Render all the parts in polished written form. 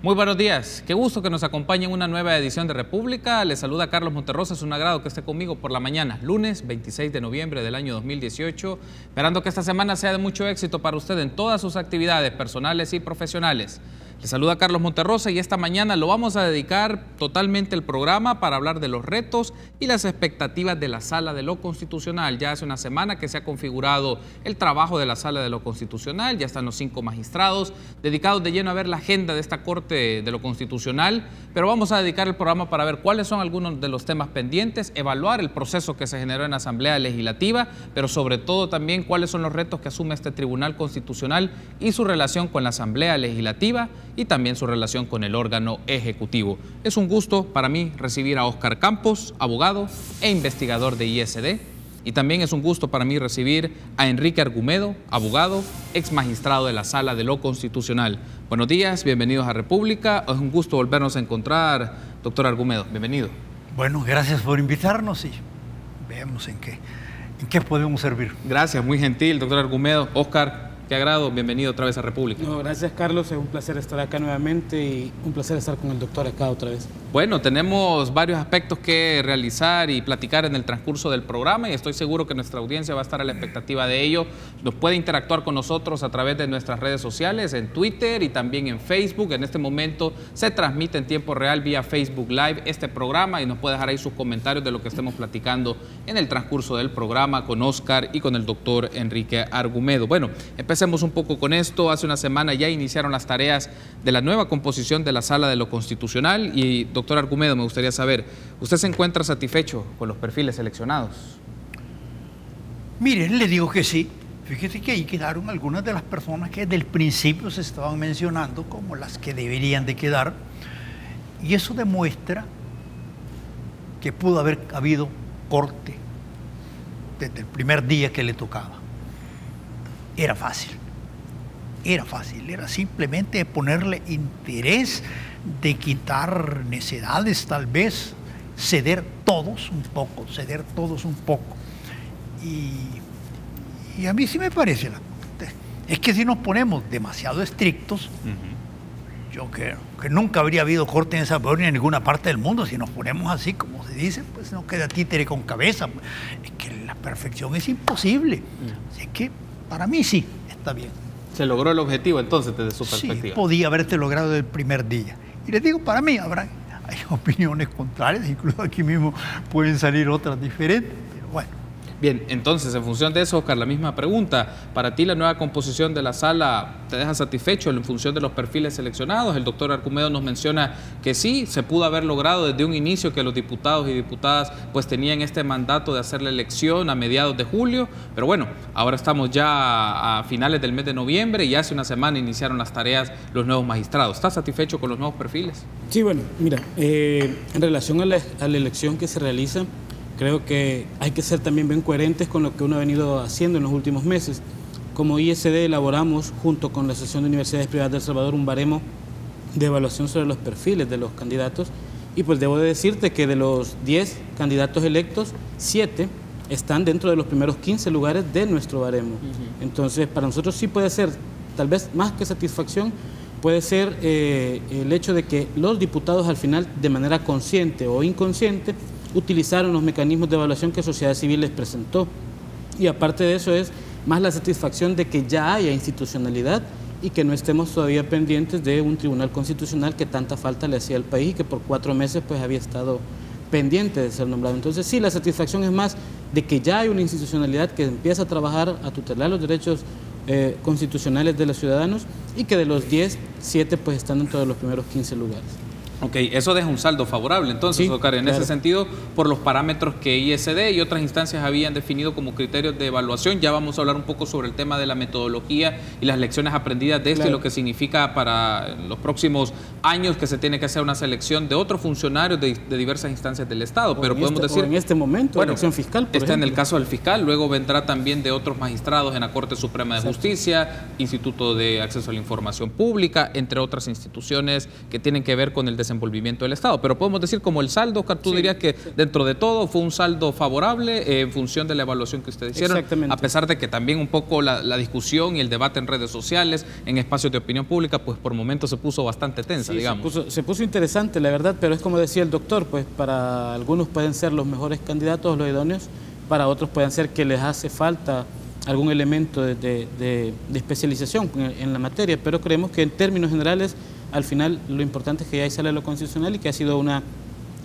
Muy buenos días, qué gusto que nos acompañe en una nueva edición de República. Les saluda Carlos Monterrosa, es un agrado que esté conmigo por la mañana, lunes 26 de noviembre del año 2018, esperando que esta semana sea de mucho éxito para usted en todas sus actividades personales y profesionales. Les saluda Carlos Monterrosa y esta mañana lo vamos a dedicar totalmente el programa para hablar de los retos y las expectativas de la Sala de lo Constitucional. Ya hace una semana que se ha configurado el trabajo de la Sala de lo Constitucional, ya están los 5 magistrados dedicados de lleno a ver la agenda de esta Corte de lo Constitucional, pero vamos a dedicar el programa para ver cuáles son algunos de los temas pendientes, evaluar el proceso que se generó en la Asamblea Legislativa, pero sobre todo también cuáles son los retos que asume este Tribunal Constitucional y su relación con la Asamblea Legislativa y también su relación con el órgano ejecutivo. Es un gusto para mí recibir a Óscar Campos, abogado e investigador de ISD, y también es un gusto para mí recibir a Enrique Argumedo, abogado, ex magistrado de la Sala de lo Constitucional. Buenos días, bienvenidos a República. Es un gusto volvernos a encontrar, doctor Argumedo. Bienvenido. Bueno, gracias por invitarnos y veamos en qué podemos servir. Gracias, muy gentil, doctor Argumedo. Óscar, qué agrado, bienvenido otra vez a República. No, gracias Carlos, es un placer estar acá nuevamente y un placer estar con el doctor acá otra vez. Bueno, tenemos varios aspectos que realizar y platicar en el transcurso del programa y estoy seguro que nuestra audiencia va a estar a la expectativa de ello. Nos puede interactuar con nosotros a través de nuestras redes sociales, en Twitter y también en Facebook. En este momento se transmite en tiempo real vía Facebook Live este programa y nos puede dejar ahí sus comentarios de lo que estemos platicando en el transcurso del programa con Óscar y con el doctor Enrique Argumedo. Bueno, empecemos un poco con esto. Hace una semana ya iniciaron las tareas de la nueva composición de la Sala de lo Constitucional y, doctor Argumedo, me gustaría saber, ¿usted se encuentra satisfecho con los perfiles seleccionados? Miren, le digo que sí. Fíjese que ahí quedaron algunas de las personas que desde el principio se estaban mencionando como las que deberían de quedar, y eso demuestra que pudo haber habido corte desde el primer día que le tocaba. Era fácil, era simplemente ponerle interés, de quitar necedades tal vez, ceder todos un poco. Y a mí sí me parece, es que si nos ponemos demasiado estrictos, yo creo que nunca habría habido corte en El Salvador ni en ninguna parte del mundo. Si nos ponemos así, como se dice, pues no queda títere con cabeza. Es que la perfección es imposible. Así que para mí sí, está bien. ¿Se logró el objetivo entonces desde su perspectiva? Sí, podía haberse logrado desde el primer día. Y les digo, para mí hay opiniones contrarias, incluso aquí mismo pueden salir otras diferentes, pero bueno. Bien, entonces, en función de eso, Óscar, la misma pregunta. ¿Para ti la nueva composición de la sala te deja satisfecho en función de los perfiles seleccionados? El doctor Argumedo nos menciona que sí, se pudo haber logrado desde un inicio que los diputados y diputadas pues tenían este mandato de hacer la elección a mediados de julio, pero bueno, ahora estamos ya a finales del mes de noviembre y hace una semana iniciaron las tareas los nuevos magistrados. ¿Estás satisfecho con los nuevos perfiles? Sí, bueno, mira, en relación a la elección que se realiza, creo que hay que ser también bien coherentes con lo que uno ha venido haciendo en los últimos meses. Como ISD elaboramos, junto con la Asociación de Universidades Privadas de El Salvador, un baremo de evaluación sobre los perfiles de los candidatos. Y pues debo decirte que de los 10 candidatos electos, 7 están dentro de los primeros 15 lugares de nuestro baremo. Entonces, para nosotros sí puede ser, tal vez más que satisfacción, puede ser el hecho de que los diputados al final, de manera consciente o inconsciente, utilizaron los mecanismos de evaluación que Sociedad Civil les presentó. Y aparte de eso es más la satisfacción de que ya haya institucionalidad y que no estemos todavía pendientes de un tribunal constitucional que tanta falta le hacía al país y que por 4 meses pues había estado pendiente de ser nombrado. Entonces sí, la satisfacción es más de que ya hay una institucionalidad que empieza a trabajar, a tutelar los derechos constitucionales de los ciudadanos y que de los 10, 7 pues están dentro de los primeros 15 lugares. Ok, eso deja un saldo favorable entonces, sí, Óscar, en ese sentido, por los parámetros que ISD y otras instancias habían definido como criterios de evaluación. Ya vamos a hablar un poco sobre el tema de la metodología y las lecciones aprendidas de esto y lo que significa para los próximos años que se tiene que hacer una selección de otros funcionarios de diversas instancias del Estado. Pero podemos decir, en este momento, bueno, elección fiscal, por está ejemplo. En el caso del fiscal, luego vendrá también de otros magistrados en la Corte Suprema de Justicia, Instituto de Acceso a la Información Pública, entre otras instituciones que tienen que ver con el desarrollo desenvolvimiento del Estado. Pero podemos decir como el saldo, Oscar, tú dirías que dentro de todo fue un saldo favorable en función de la evaluación que ustedes hicieron. Exactamente. A pesar de que también un poco la discusión y el debate en redes sociales, en espacios de opinión pública, pues por momentos se puso bastante tensa, digamos. Se puso interesante, la verdad, pero es como decía el doctor, pues para algunos pueden ser los mejores candidatos, los idóneos, para otros pueden ser que les hace falta algún elemento de especialización en la materia, pero creemos que en términos generales, al final, lo importante es que ya sale lo constitucional y que ha sido una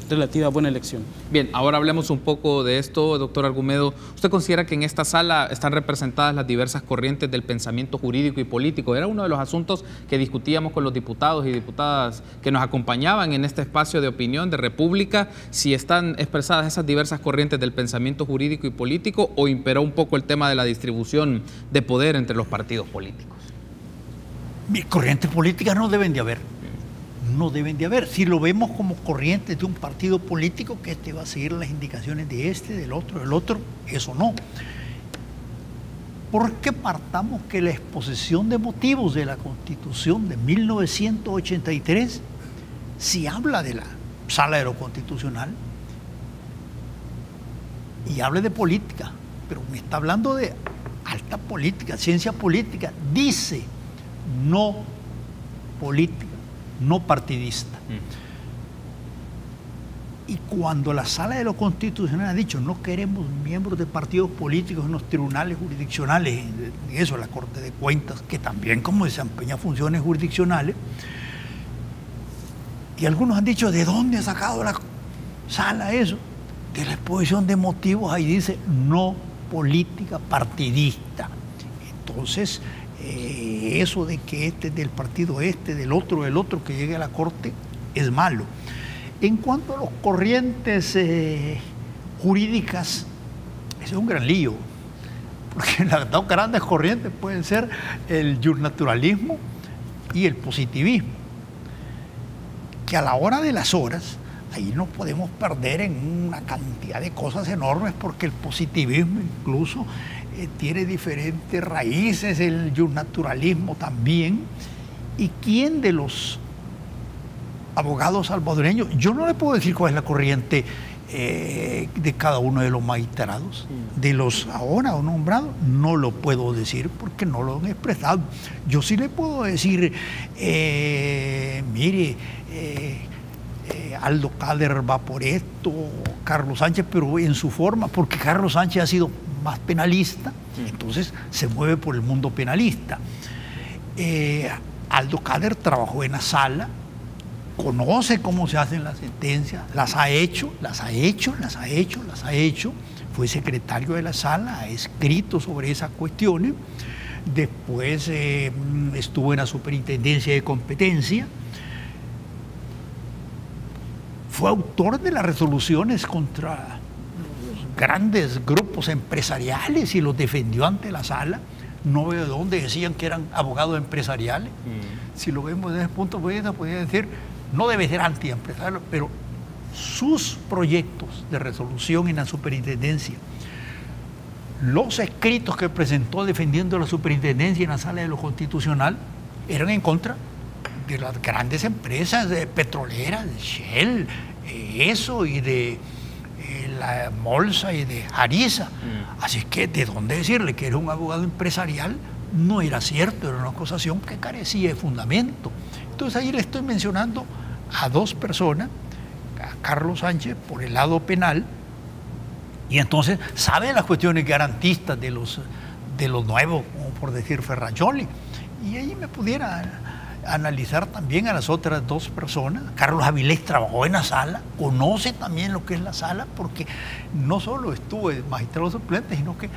relativa buena elección. Bien, ahora hablemos un poco de esto, doctor Argumedo. ¿Usted considera que en esta sala están representadas las diversas corrientes del pensamiento jurídico y político? Era uno de los asuntos que discutíamos con los diputados y diputadas que nos acompañaban en este espacio de opinión de República, si están expresadas esas diversas corrientes del pensamiento jurídico y político o imperó un poco el tema de la distribución de poder entre los partidos políticos. Corrientes políticas no deben de haber. No deben de haber. Si lo vemos como corrientes de un partido político, que este va a seguir las indicaciones de este, del otro, eso no. ¿Por qué partamos que la exposición de motivos de la Constitución de 1983, si habla de la Sala de lo Constitucional y habla de política, pero me está hablando de alta política, ciencia política, dice no política, no partidista. Y cuando la Sala de lo Constitucional ha dicho no queremos miembros de partidos políticos en los tribunales jurisdiccionales, eso, la Corte de Cuentas, que también como desempeña funciones jurisdiccionales, y algunos han dicho, ¿de dónde ha sacado la Sala eso? De la exposición de motivos, ahí dice no política partidista. Entonces, eso de que este es del partido del otro que llegue a la Corte es malo. En cuanto a las corrientes jurídicas, ese es un gran lío, porque las dos grandes corrientes pueden ser el justnaturalismo y el positivismo, que a la hora de las horas, ahí nos podemos perder en una cantidad de cosas enormes, porque el positivismo incluso tiene diferentes raíces, el justnaturalismo también. ¿Y quién de los abogados salvadoreños? Yo no le puedo decir cuál es la corriente de cada uno de los magistrados, de los ahora nombrados, no lo puedo decir porque no lo han expresado. Yo sí le puedo decir, mire, Aldo Cader va por esto, Carlos Sánchez, pero en su forma, porque Carlos Sánchez ha sido más penalista, entonces se mueve por el mundo penalista. Aldo Cader trabajó en la sala, conoce cómo se hacen las sentencias, las ha hecho, fue secretario de la sala, ha escrito sobre esas cuestiones, después estuvo en la superintendencia de competencia, fue autor de las resoluciones contra los grandes grupos empresariales y los defendió ante la sala. No veo de dónde decían que eran abogados empresariales. Si lo vemos desde ese punto de vista, podría decir, no debe ser antiempresario, pero sus proyectos de resolución en la superintendencia, los escritos que presentó defendiendo la superintendencia en la Sala de lo Constitucional, eran en contra de las grandes empresas petroleras, de Shell, eso, y de la Molsa y de Ariza. Así que de dónde decirle que era un abogado empresarial no era cierto, era una acusación que carecía de fundamento. Entonces ahí le estoy mencionando a dos personas, a Carlos Sánchez por el lado penal, y entonces sabe las cuestiones garantistas de los nuevos, como por decir Ferrajoli, y ahí me pudiera analizar también a las otras dos personas. Carlos Avilés trabajó en la sala, conoce también lo que es la sala, porque no solo estuvo de magistrado suplente, sino que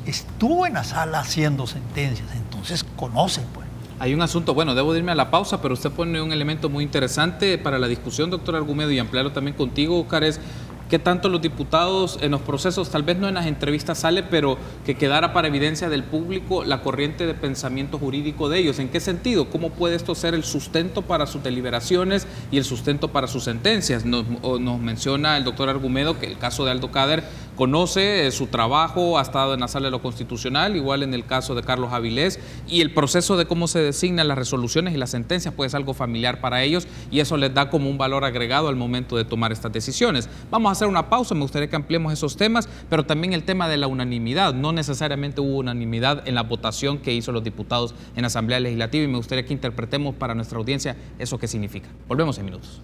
estuvo en la sala haciendo sentencias, entonces conoce, pues. Hay un asunto, bueno, debo irme a la pausa, pero usted pone un elemento muy interesante para la discusión, doctor Argumedo, y ampliarlo también contigo, Oscar, es qué tanto los diputados en los procesos, tal vez no en las entrevistas sale, pero que quedara para evidencia del público la corriente de pensamiento jurídico de ellos. ¿En qué sentido? ¿Cómo puede esto ser el sustento para sus deliberaciones y el sustento para sus sentencias? Nos menciona el doctor Argumedo que el caso de Aldo Cader conoce su trabajo, ha estado en la Sala de lo Constitucional, igual en el caso de Carlos Avilés, y el proceso de cómo se designan las resoluciones y las sentencias pues es algo familiar para ellos y eso les da como un valor agregado al momento de tomar estas decisiones. Vamos a hacer una pausa, me gustaría que ampliemos esos temas, pero también el tema de la unanimidad. No necesariamente hubo unanimidad en la votación que hizo los diputados en la Asamblea Legislativa y me gustaría que interpretemos para nuestra audiencia eso qué significa. Volvemos en minutos.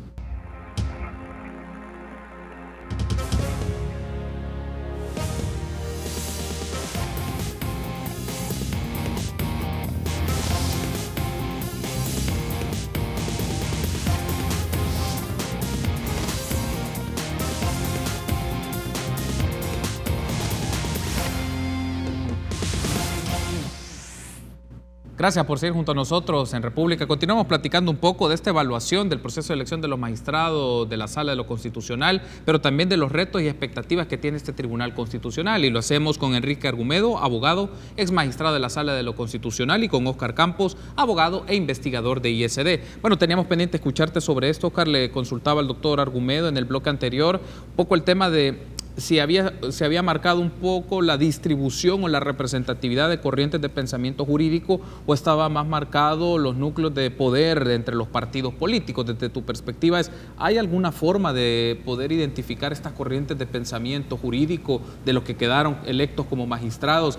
Gracias por seguir junto a nosotros en República. Continuamos platicando un poco de esta evaluación del proceso de elección de los magistrados de la Sala de lo Constitucional, pero también de los retos y expectativas que tiene este Tribunal Constitucional. Y lo hacemos con Enrique Argumedo, abogado, ex magistrado de la Sala de lo Constitucional, y con Óscar Campos, abogado e investigador de ISD. Bueno, teníamos pendiente escucharte sobre esto, Óscar. Le consultaba al doctor Argumedo en el bloque anterior un poco el tema de se había marcado un poco la distribución o la representatividad de corrientes de pensamiento jurídico, o estaba más marcado los núcleos de poder entre los partidos políticos. Desde tu perspectiva, ¿hay alguna forma de poder identificar estas corrientes de pensamiento jurídico de los que quedaron electos como magistrados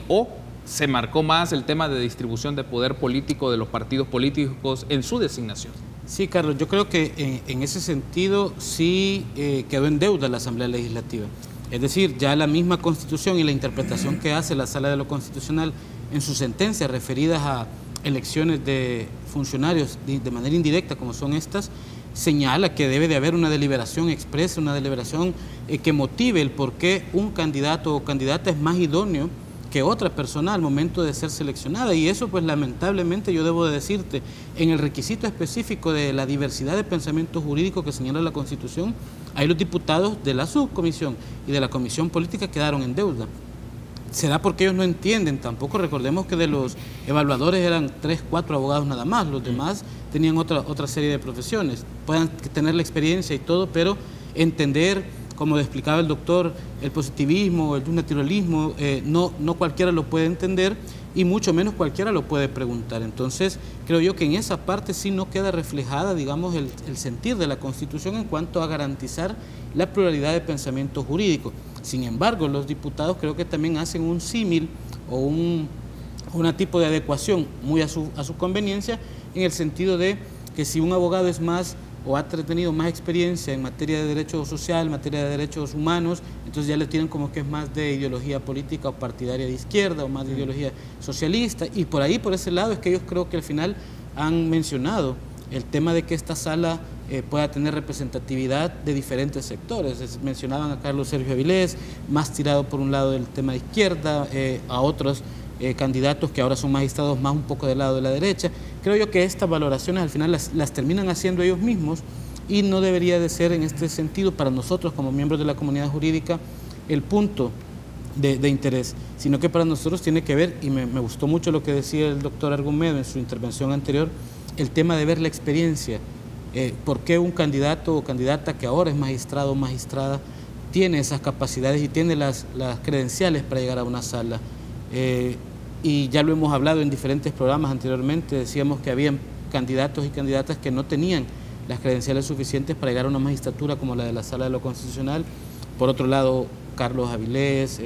o se marcó más el tema de distribución de poder político de los partidos políticos en su designación? Sí, Carlos, yo creo que en ese sentido sí quedó en deuda la Asamblea Legislativa. Es decir, ya la misma Constitución y la interpretación que hace la Sala de lo Constitucional en sus sentencias referidas a elecciones de funcionarios de manera indirecta, como son estas, señala que debe de haber una deliberación expresa, una deliberación que motive el por qué un candidato o candidata es más idóneo que otra persona al momento de ser seleccionada. Y eso, pues lamentablemente, yo debo de decirte, en el requisito específico de la diversidad de pensamiento jurídico que señala la Constitución, ahí los diputados de la subcomisión y de la comisión política quedaron en deuda. ¿Será porque ellos no entienden? Tampoco recordemos que de los evaluadores eran 3, 4 abogados nada más, los demás tenían otra serie de profesiones. Puedan tener la experiencia y todo, pero entender, como explicaba el doctor, el positivismo, el naturalismo, no cualquiera lo puede entender y mucho menos cualquiera lo puede preguntar. Entonces, creo yo que en esa parte sí no queda reflejada, digamos, el sentir de la Constitución en cuanto a garantizar la pluralidad de pensamiento jurídico. Sin embargo, los diputados creo que también hacen un símil o un tipo de adecuación muy a su conveniencia, en el sentido de que si un abogado es más o ha tenido más experiencia en materia de derecho social, en materia de derechos humanos, entonces ya le tienen como que es más de ideología política o partidaria de izquierda o más de ideología socialista, y por ahí, por ese lado, es que ellos creo que al final han mencionado el tema de que esta sala pueda tener representatividad de diferentes sectores. Mencionaban a Carlos Sergio Avilés, más tirado por un lado del tema de izquierda, a otros candidatos que ahora son magistrados más un poco del lado de la derecha. Creo yo que estas valoraciones al final las terminan haciendo ellos mismos y no debería de ser en este sentido para nosotros como miembros de la comunidad jurídica el punto de interés, sino que para nosotros tiene que ver, y me gustó mucho lo que decía el doctor Argumedo en su intervención anterior, el tema de ver la experiencia. ¿Por qué un candidato o candidata que ahora es magistrado o magistrada tiene esas capacidades y tiene las credenciales para llegar a una sala? Y ya lo hemos hablado en diferentes programas anteriormente, decíamos que habían candidatos y candidatas que no tenían las credenciales suficientes para llegar a una magistratura como la de la Sala de lo Constitucional. Por otro lado, Carlos Avilés,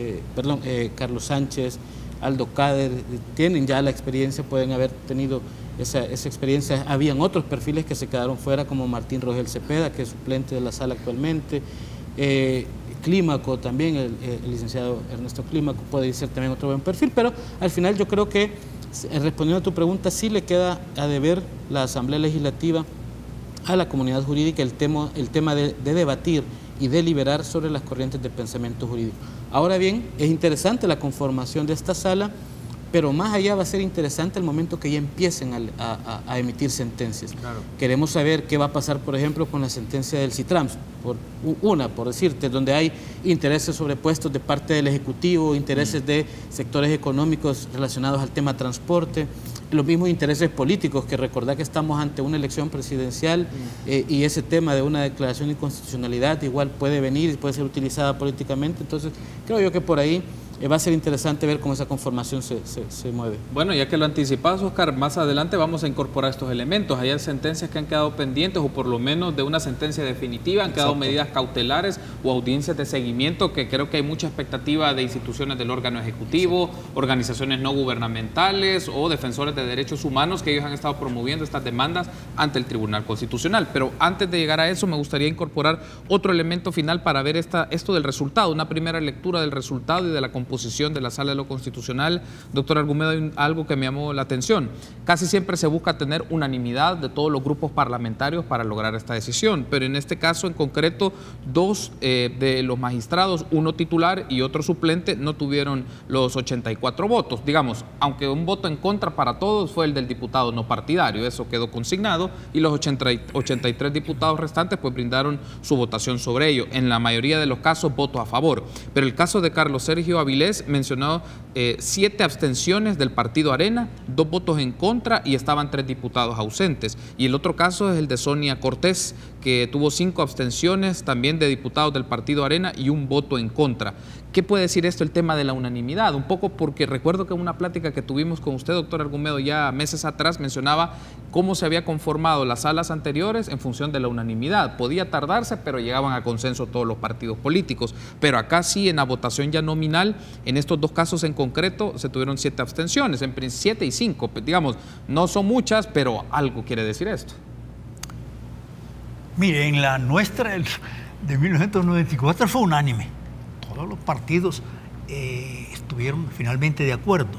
Carlos Sánchez, Aldo Cader, tienen ya la experiencia, pueden haber tenido esa experiencia. Habían otros perfiles que se quedaron fuera, como Martín Rogel Cepeda, que es suplente de la sala actualmente. Clímaco también, el licenciado Ernesto Clímaco puede ser también otro buen perfil, pero al final yo creo que, respondiendo a tu pregunta, sí le queda a deber la Asamblea Legislativa a la comunidad jurídica el tema de debatir y deliberar sobre las corrientes de pensamiento jurídico. Ahora bien, es interesante la conformación de esta sala, pero más allá va a ser interesante el momento que ya empiecen a emitir sentencias. Claro. Queremos saber qué va a pasar, por ejemplo, con la sentencia del CITRAMS, por decirte, donde hay intereses sobrepuestos de parte del Ejecutivo, intereses de sectores económicos relacionados al tema transporte, los mismos intereses políticos, que recordar que estamos ante una elección presidencial y ese tema de una declaración de inconstitucionalidad igual puede venir y puede ser utilizada políticamente. Entonces creo yo que por ahí va a ser interesante ver cómo esa conformación se mueve. Bueno, ya que lo anticipas, Oscar, más adelante vamos a incorporar estos elementos. Hay sentencias que han quedado pendientes, o por lo menos de una sentencia definitiva, han quedado medidas cautelares o audiencias de seguimiento, que creo que hay mucha expectativa de instituciones del órgano ejecutivo, organizaciones no gubernamentales o defensores de derechos humanos, que ellos han estado promoviendo estas demandas ante el Tribunal Constitucional. Pero antes de llegar a eso, me gustaría incorporar otro elemento final para ver esto del resultado, una primera lectura del resultado y de la composición de la Sala de lo Constitucional. Doctor Argumedo, hay algo que me llamó la atención. Casi siempre se busca tener unanimidad de todos los grupos parlamentarios para lograr esta decisión, pero en este caso en concreto, dos de los magistrados, uno titular y otro suplente, no tuvieron los 84 votos. Digamos, aunque un voto en contra para todos fue el del diputado no partidario, eso quedó consignado, y los 83 diputados restantes pues brindaron su votación sobre ello. En la mayoría de los casos, votos a favor. Pero el caso de Carlos Sergio Avilés mencionó 7 abstenciones del partido Arena, 2 votos en contra y estaban 3 diputados ausentes. Y el otro caso es el de Sonia Cortés, que tuvo 5 abstenciones también de diputados del partido Arena y 1 voto en contra. ¿Qué puede decir esto, el tema de la unanimidad? Un poco porque recuerdo que en una plática que tuvimos con usted, doctor Argumedo, ya meses atrás, mencionaba cómo se había conformado las salas anteriores en función de la unanimidad. Podía tardarse, pero llegaban a consenso todos los partidos políticos. Pero acá sí, en la votación ya nominal, en estos dos casos en concreto, se tuvieron 7 abstenciones, en 7 y 5. Digamos, no son muchas, pero algo quiere decir esto. Mire, en la nuestra de 1994 fue unánime. Todos los partidos estuvieron finalmente de acuerdo.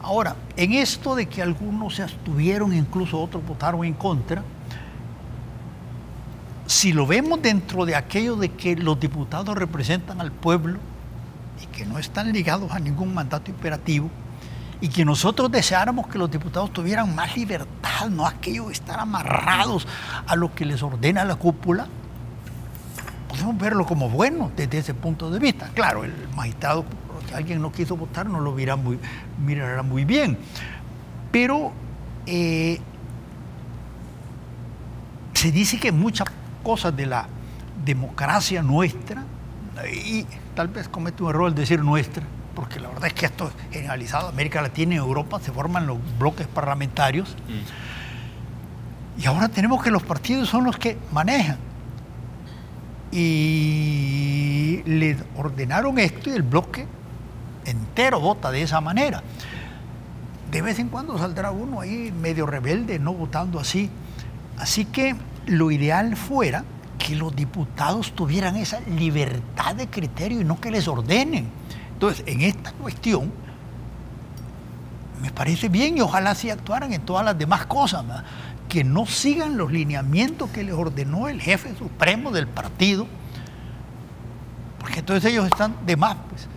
Ahora, en esto de que algunos se abstuvieron, incluso otros votaron en contra, si lo vemos dentro de aquello de que los diputados representan al pueblo y que no están ligados a ningún mandato imperativo, y que nosotros deseáramos que los diputados tuvieran más libertad, no aquello de estar amarrados a lo que les ordena la cúpula, podemos verlo como bueno desde ese punto de vista. Claro, el magistrado, si alguien no quiso votar, no lo mirará muy bien. Pero se dice que muchas cosas de la democracia nuestra, y tal vez comete un error al decir nuestra, porque la verdad es que esto es generalizado. América Latina y Europa se forman los bloques parlamentarios, y ahora tenemos que los partidos son los que manejan. Y le ordenaron esto y el bloque entero vota de esa manera. De vez en cuando saldrá uno ahí medio rebelde, no votando así. Así que lo ideal fuera que los diputados tuvieran esa libertad de criterio y no que les ordenen. Entonces, en esta cuestión, me parece bien, y ojalá así actuaran en todas las demás cosas, ¿verdad? Que no sigan los lineamientos que les ordenó el jefe supremo del partido, porque entonces ellos están de más, pues.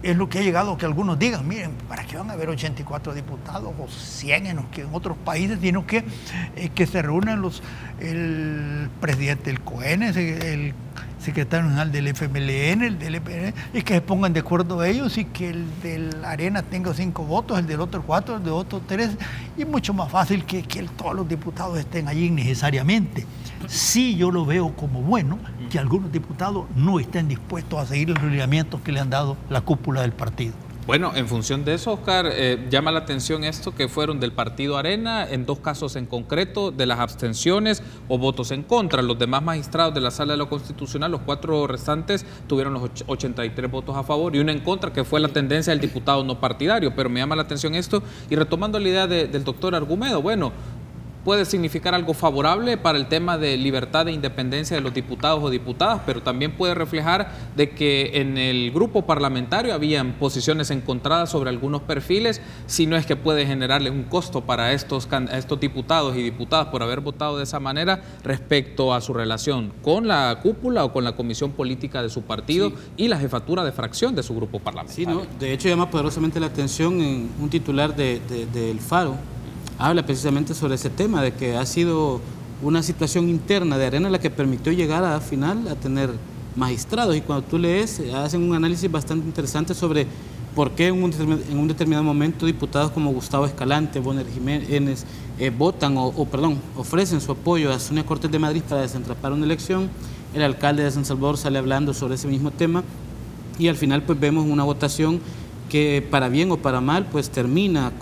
Es lo que ha llegado a que algunos digan, miren, ¿para qué van a haber 84 diputados o 100 en otros países? Sino que se reúnen el presidente del COEN, el secretario general del FMLN, el del EPN, y que se pongan de acuerdo ellos, y que el del Arena tenga 5 votos, el del otro 4, el del otro 3, y mucho más fácil que todos los diputados estén allí innecesariamente. Sí, yo lo veo como bueno que algunos diputados no estén dispuestos a seguir los lineamientos que le han dado la cúpula del partido. Bueno, en función de eso, Oscar, llama la atención esto que fueron del partido Arena, en 2 casos en concreto, de las abstenciones o votos en contra. Los demás magistrados de la Sala de lo Constitucional, los 4 restantes, tuvieron los 83 votos a favor y 1 en contra, que fue la tendencia del diputado no partidario. Pero me llama la atención esto, y retomando la idea del doctor Argumedo, bueno, puede significar algo favorable para el tema de libertad e independencia de los diputados o diputadas, pero también puede reflejar de que en el grupo parlamentario habían posiciones encontradas sobre algunos perfiles, si no es que puede generarle un costo para estos diputados y diputadas por haber votado de esa manera respecto a su relación con la cúpula o con la comisión política de su partido, sí, y la jefatura de fracción de su grupo parlamentario. Sí, ¿no? De hecho, llama poderosamente la atención en un titular del Faro, habla precisamente sobre ese tema, de que ha sido una situación interna de Arena la que permitió llegar a final a tener magistrados, y cuando tú lees, hacen un análisis bastante interesante sobre por qué en un determinado momento diputados como Gustavo Escalante, Bonner Jiménez, votan ofrecen su apoyo a Sonia Cortés de Madrid para desentrapar una elección. El alcalde de San Salvador sale hablando sobre ese mismo tema y al final pues vemos una votación que para bien o para mal pues termina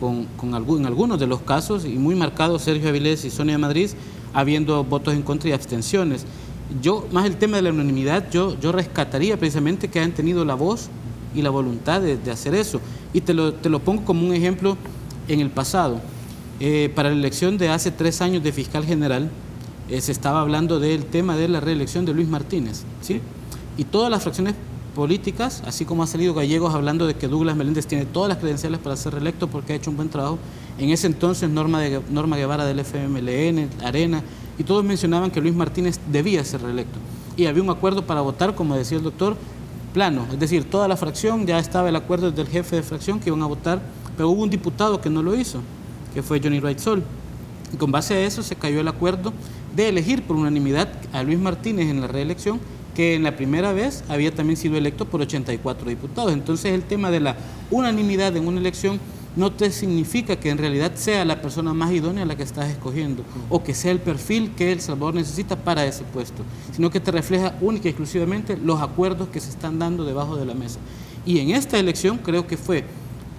en algunos de los casos, y muy marcado Sergio Avilés y Sonia de Madrid, habiendo votos en contra y abstenciones. Yo, más el tema de la unanimidad, yo rescataría precisamente que hayan tenido la voz y la voluntad de hacer eso. Y te lo pongo como un ejemplo en el pasado. Para la elección de hace 3 años de fiscal general, se estaba hablando del tema de la reelección de Luis Martínez, ¿sí? Y todas las fracciones políticas, así como ha salido Gallegos hablando de que Douglas Meléndez tiene todas las credenciales para ser reelecto porque ha hecho un buen trabajo. En ese entonces Norma Guevara del FMLN, Arena, y todos mencionaban que Luis Martínez debía ser reelecto. Y había un acuerdo para votar, como decía el doctor, plano, es decir, toda la fracción, ya estaba el acuerdo del jefe de fracción que iban a votar, pero hubo un diputado que no lo hizo, que fue Johnny Wright Sol. Y con base a eso se cayó el acuerdo de elegir por unanimidad a Luis Martínez en la reelección, que en la primera vez había también sido electo por 84 diputados. Entonces el tema de la unanimidad en una elección no te significa que en realidad sea la persona más idónea a la que estás escogiendo o que sea el perfil que El Salvador necesita para ese puesto, sino que te refleja única y exclusivamente los acuerdos que se están dando debajo de la mesa. Y en esta elección creo que fue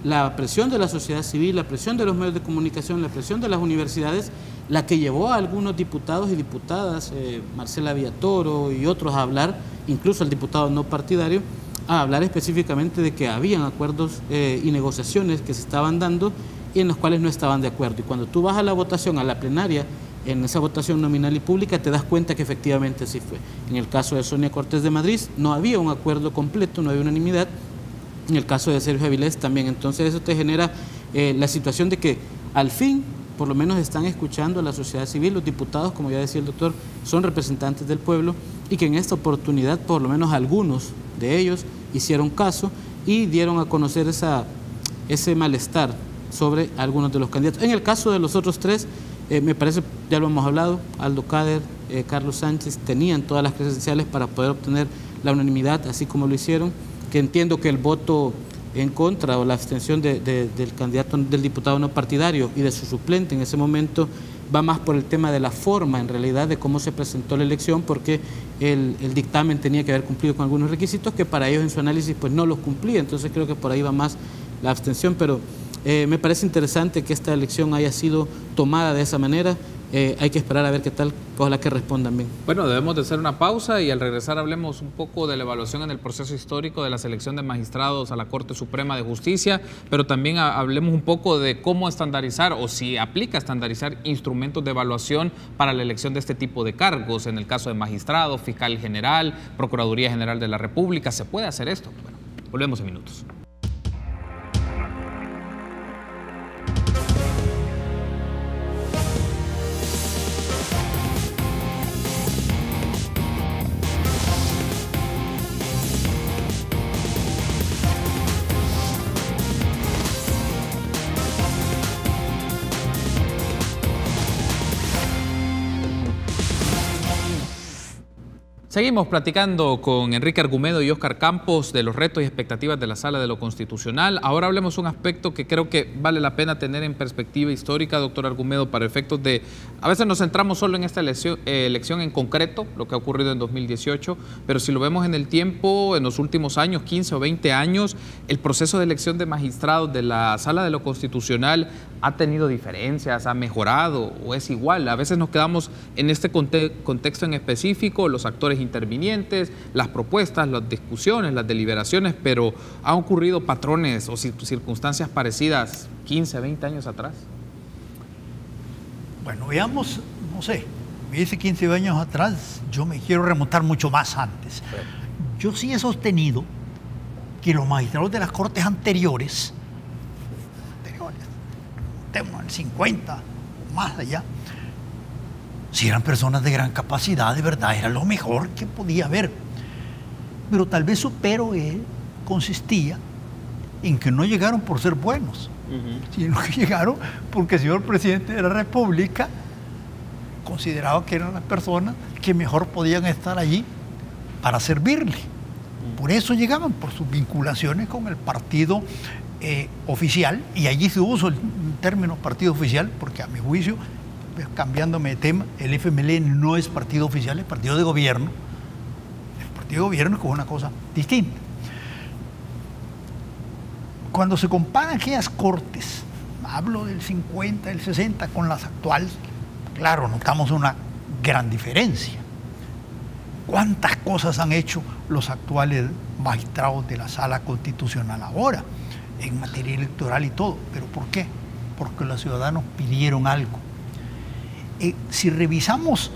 la presión de la sociedad civil, la presión de los medios de comunicación, la presión de las universidades, la que llevó a algunos diputados y diputadas, Marcela Villatoro y otros, a hablar, incluso el diputado no partidario, a hablar específicamente de que habían acuerdos y negociaciones que se estaban dando y en los cuales no estaban de acuerdo. Y cuando tú vas a la votación, a la plenaria, en esa votación nominal y pública, te das cuenta que efectivamente así fue. En el caso de Sonia Cortés de Madrid no había un acuerdo completo, no había unanimidad. En el caso de Sergio Avilés también. Entonces eso te genera la situación de que al fin, por lo menos están escuchando a la sociedad civil. Los diputados, como ya decía el doctor, son representantes del pueblo y que en esta oportunidad por lo menos algunos de ellos hicieron caso y dieron a conocer ese malestar sobre algunos de los candidatos. En el caso de los otros 3, me parece, ya lo hemos hablado, Aldo Cader, Carlos Sánchez, tenían todas las credenciales para poder obtener la unanimidad, así como lo hicieron, que entiendo que el voto en contra o la abstención del candidato, del diputado no partidario y de su suplente en ese momento va más por el tema de la forma en realidad de cómo se presentó la elección, porque el dictamen tenía que haber cumplido con algunos requisitos que para ellos en su análisis pues no los cumplía. Entonces creo que por ahí va más la abstención, pero me parece interesante que esta elección haya sido tomada de esa manera. Hay que esperar a ver qué tal, ojalá que respondan bien. Bueno, debemos de hacer una pausa y al regresar hablemos un poco de la evaluación en el proceso histórico de la selección de magistrados a la Corte Suprema de Justicia, pero también hablemos un poco de cómo estandarizar o si aplica estandarizar instrumentos de evaluación para la elección de este tipo de cargos, en el caso de magistrados, fiscal general, Procuraduría General de la República. ¿Se puede hacer esto? Bueno, volvemos en minutos. Seguimos platicando con Enrique Argumedo y Óscar Campos de los retos y expectativas de la Sala de lo Constitucional. Ahora hablemos un aspecto que creo que vale la pena tener en perspectiva histórica, doctor Argumedo, para efectos de... A veces nos centramos solo en esta elección en concreto, lo que ha ocurrido en 2018, pero si lo vemos en el tiempo, en los últimos años, 15 o 20 años, el proceso de elección de magistrados de la Sala de lo Constitucional ha tenido diferencias, ha mejorado o es igual. A veces nos quedamos en este contexto en específico, los actores intervinientes, las propuestas, las discusiones, las deliberaciones, pero ¿han ocurrido patrones o circunstancias parecidas 15, 20 años atrás? Bueno, veamos, no sé, me dice 15 años atrás, yo me quiero remontar mucho más antes. Yo sí he sostenido que los magistrados de las cortes anteriores, el 50 o más allá, si eran personas de gran capacidad, de verdad, era lo mejor que podía haber. Pero tal vez su pero consistía en que no llegaron por ser buenos, sino que llegaron porque el señor presidente de la República consideraba que eran las personas que mejor podían estar allí para servirle. Por eso llegaban, por sus vinculaciones con el partido oficial, y allí se usa el término partido oficial, porque a mi juicio, cambiándome de tema, el FMLN no es partido oficial, es partido de gobierno. El partido de gobierno es una cosa distinta. Cuando se comparan aquellas cortes, hablo del 50, del 60 con las actuales, claro, notamos una gran diferencia. ¿Cuántas cosas han hecho los actuales magistrados de la Sala Constitucional ahora, en materia electoral y todo? ¿Pero por qué? Porque los ciudadanos pidieron algo. Si revisamos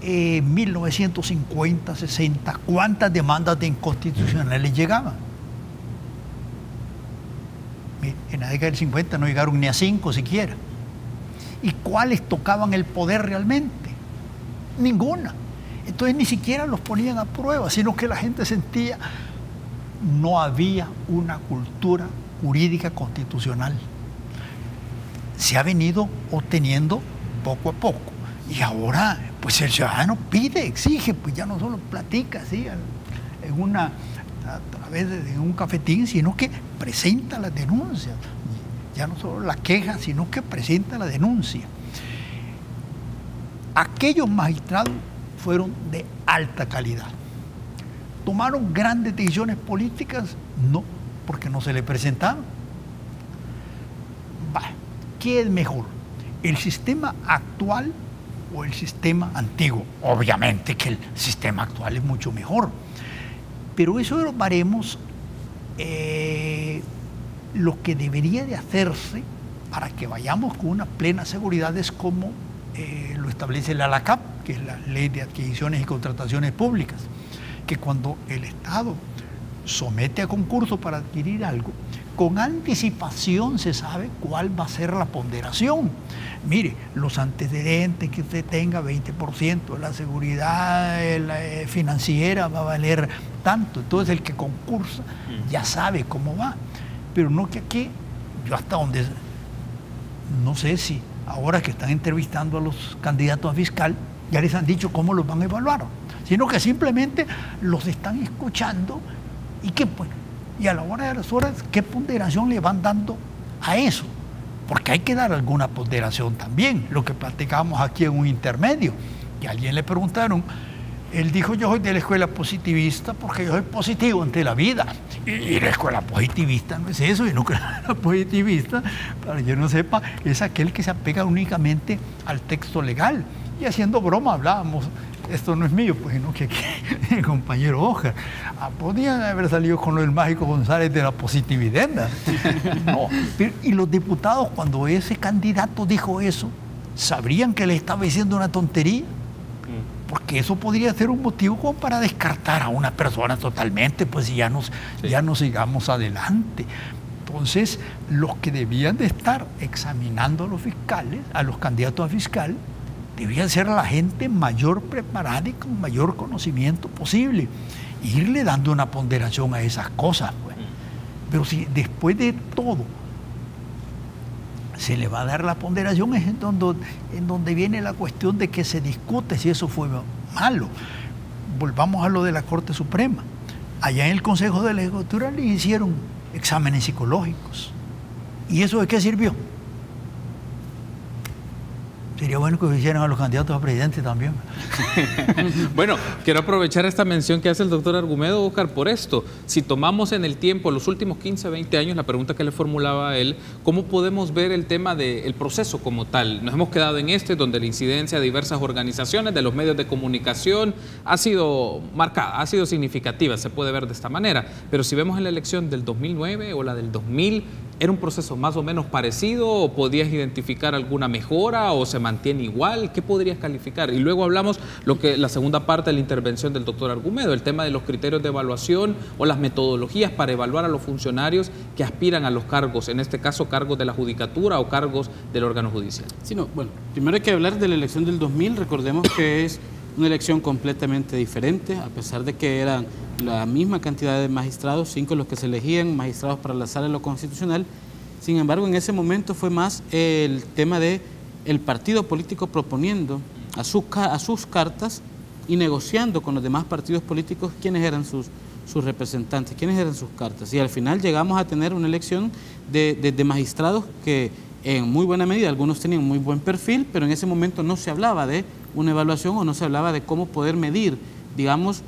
1950, 60, ¿cuántas demandas de inconstitucionales llegaban? En la década del 50 no llegaron ni a 5 siquiera. ¿Y cuáles tocaban el poder realmente? Ninguna. Entonces ni siquiera los ponían a prueba, sino que la gente sentía no había una cultura jurídica constitucional. Se ha venido obteniendo poco a poco. Y ahora, pues el ciudadano pide, exige, pues ya no solo platica así a través de un cafetín, sino que presenta las denuncias. Ya no solo la queja, sino que presenta la denuncia. Aquellos magistrados fueron de alta calidad. ¿Tomaron grandes decisiones políticas? No, porque no se le presentaban. ¿Qué es mejor? ¿El sistema actual o el sistema antiguo? Obviamente que el sistema actual es mucho mejor. Pero eso de los baremos, lo que debería de hacerse para que vayamos con una plena seguridad es como lo establece la LACAP, que es la Ley de Adquisiciones y Contrataciones Públicas, que cuando el Estado somete a concurso para adquirir algo, con anticipación se sabe cuál va a ser la ponderación. Mire, los antecedentes que usted tenga, 20%, la seguridad financiera va a valer tanto. Entonces el que concursa ya sabe cómo va. Pero no que aquí, yo hasta donde, no sé si ahora que están entrevistando a los candidatos a fiscal, ya les han dicho cómo los van a evaluar, sino que simplemente los están escuchando y que pues, y a la hora de las horas, ¿qué ponderación le van dando a eso? Porque hay que dar alguna ponderación también, lo que platicábamos aquí en un intermedio, que a alguien le preguntaron, él dijo, yo soy de la escuela positivista porque yo soy positivo ante la vida, y la escuela positivista no es eso, sino que la positivista, para que yo no sepa, es aquel que se apega únicamente al texto legal, y haciendo broma hablábamos, esto no es mío, pues no, que el compañero Ojar, podían haber salido con lo del Mágico González de la positividad. No, y los diputados, cuando ese candidato dijo eso, ¿sabrían que le estaba diciendo una tontería? Porque eso podría ser un motivo como para descartar a una persona totalmente, pues ya no sigamos adelante. Entonces, los que debían de estar examinando a los fiscales, a los candidatos a fiscal, debía ser la gente mayor preparada y con mayor conocimiento posible. Irle dando una ponderación a esas cosas, pues. Pero si después de todo se le va a dar la ponderación, es en donde viene la cuestión de que se discute si eso fue malo. Volvamos a lo de la Corte Suprema. Allá en el Consejo de la Legislatura le hicieron exámenes psicológicos. ¿Y eso de qué sirvió? Sería bueno que lo hicieran a los candidatos a presidente también. Bueno, quiero aprovechar esta mención que hace el doctor Argumedo, Óscar, por esto. Si tomamos en el tiempo, los últimos 15, 20 años, la pregunta que le formulaba a él, ¿cómo podemos ver el tema del proceso como tal? Nos hemos quedado en donde la incidencia de diversas organizaciones, de los medios de comunicación, ha sido marcada, ha sido significativa, se puede ver de esta manera. Pero si vemos en la elección del 2009 o la del 2000, ¿era un proceso más o menos parecido o podías identificar alguna mejora o se mantiene igual? ¿Qué podrías calificar? Y luego hablamos la segunda parte de la intervención del doctor Argumedo, el tema de los criterios de evaluación o las metodologías para evaluar a los funcionarios que aspiran a los cargos, en este caso cargos de la judicatura o cargos del órgano judicial. Sí, no, bueno, primero hay que hablar de la elección del 2000, recordemos que es una elección completamente diferente, a pesar de que eran la misma cantidad de magistrados, 5 los que se elegían, magistrados para la Sala de lo Constitucional. Sin embargo, en ese momento fue más el tema de el partido político proponiendo a sus cartas y negociando con los demás partidos políticos quiénes eran sus sus representantes, quiénes eran sus cartas. Y al final llegamos a tener una elección de magistrados que en muy buena medida, algunos tenían muy buen perfil, pero en ese momento no se hablaba de una evaluación o no se hablaba de cómo poder medir, digamos,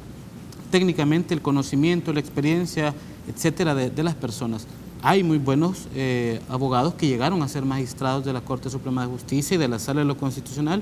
técnicamente el conocimiento, la experiencia, etcétera, de las personas. Hay muy buenos abogados que llegaron a ser magistrados de la Corte Suprema de Justicia y de la Sala de lo Constitucional.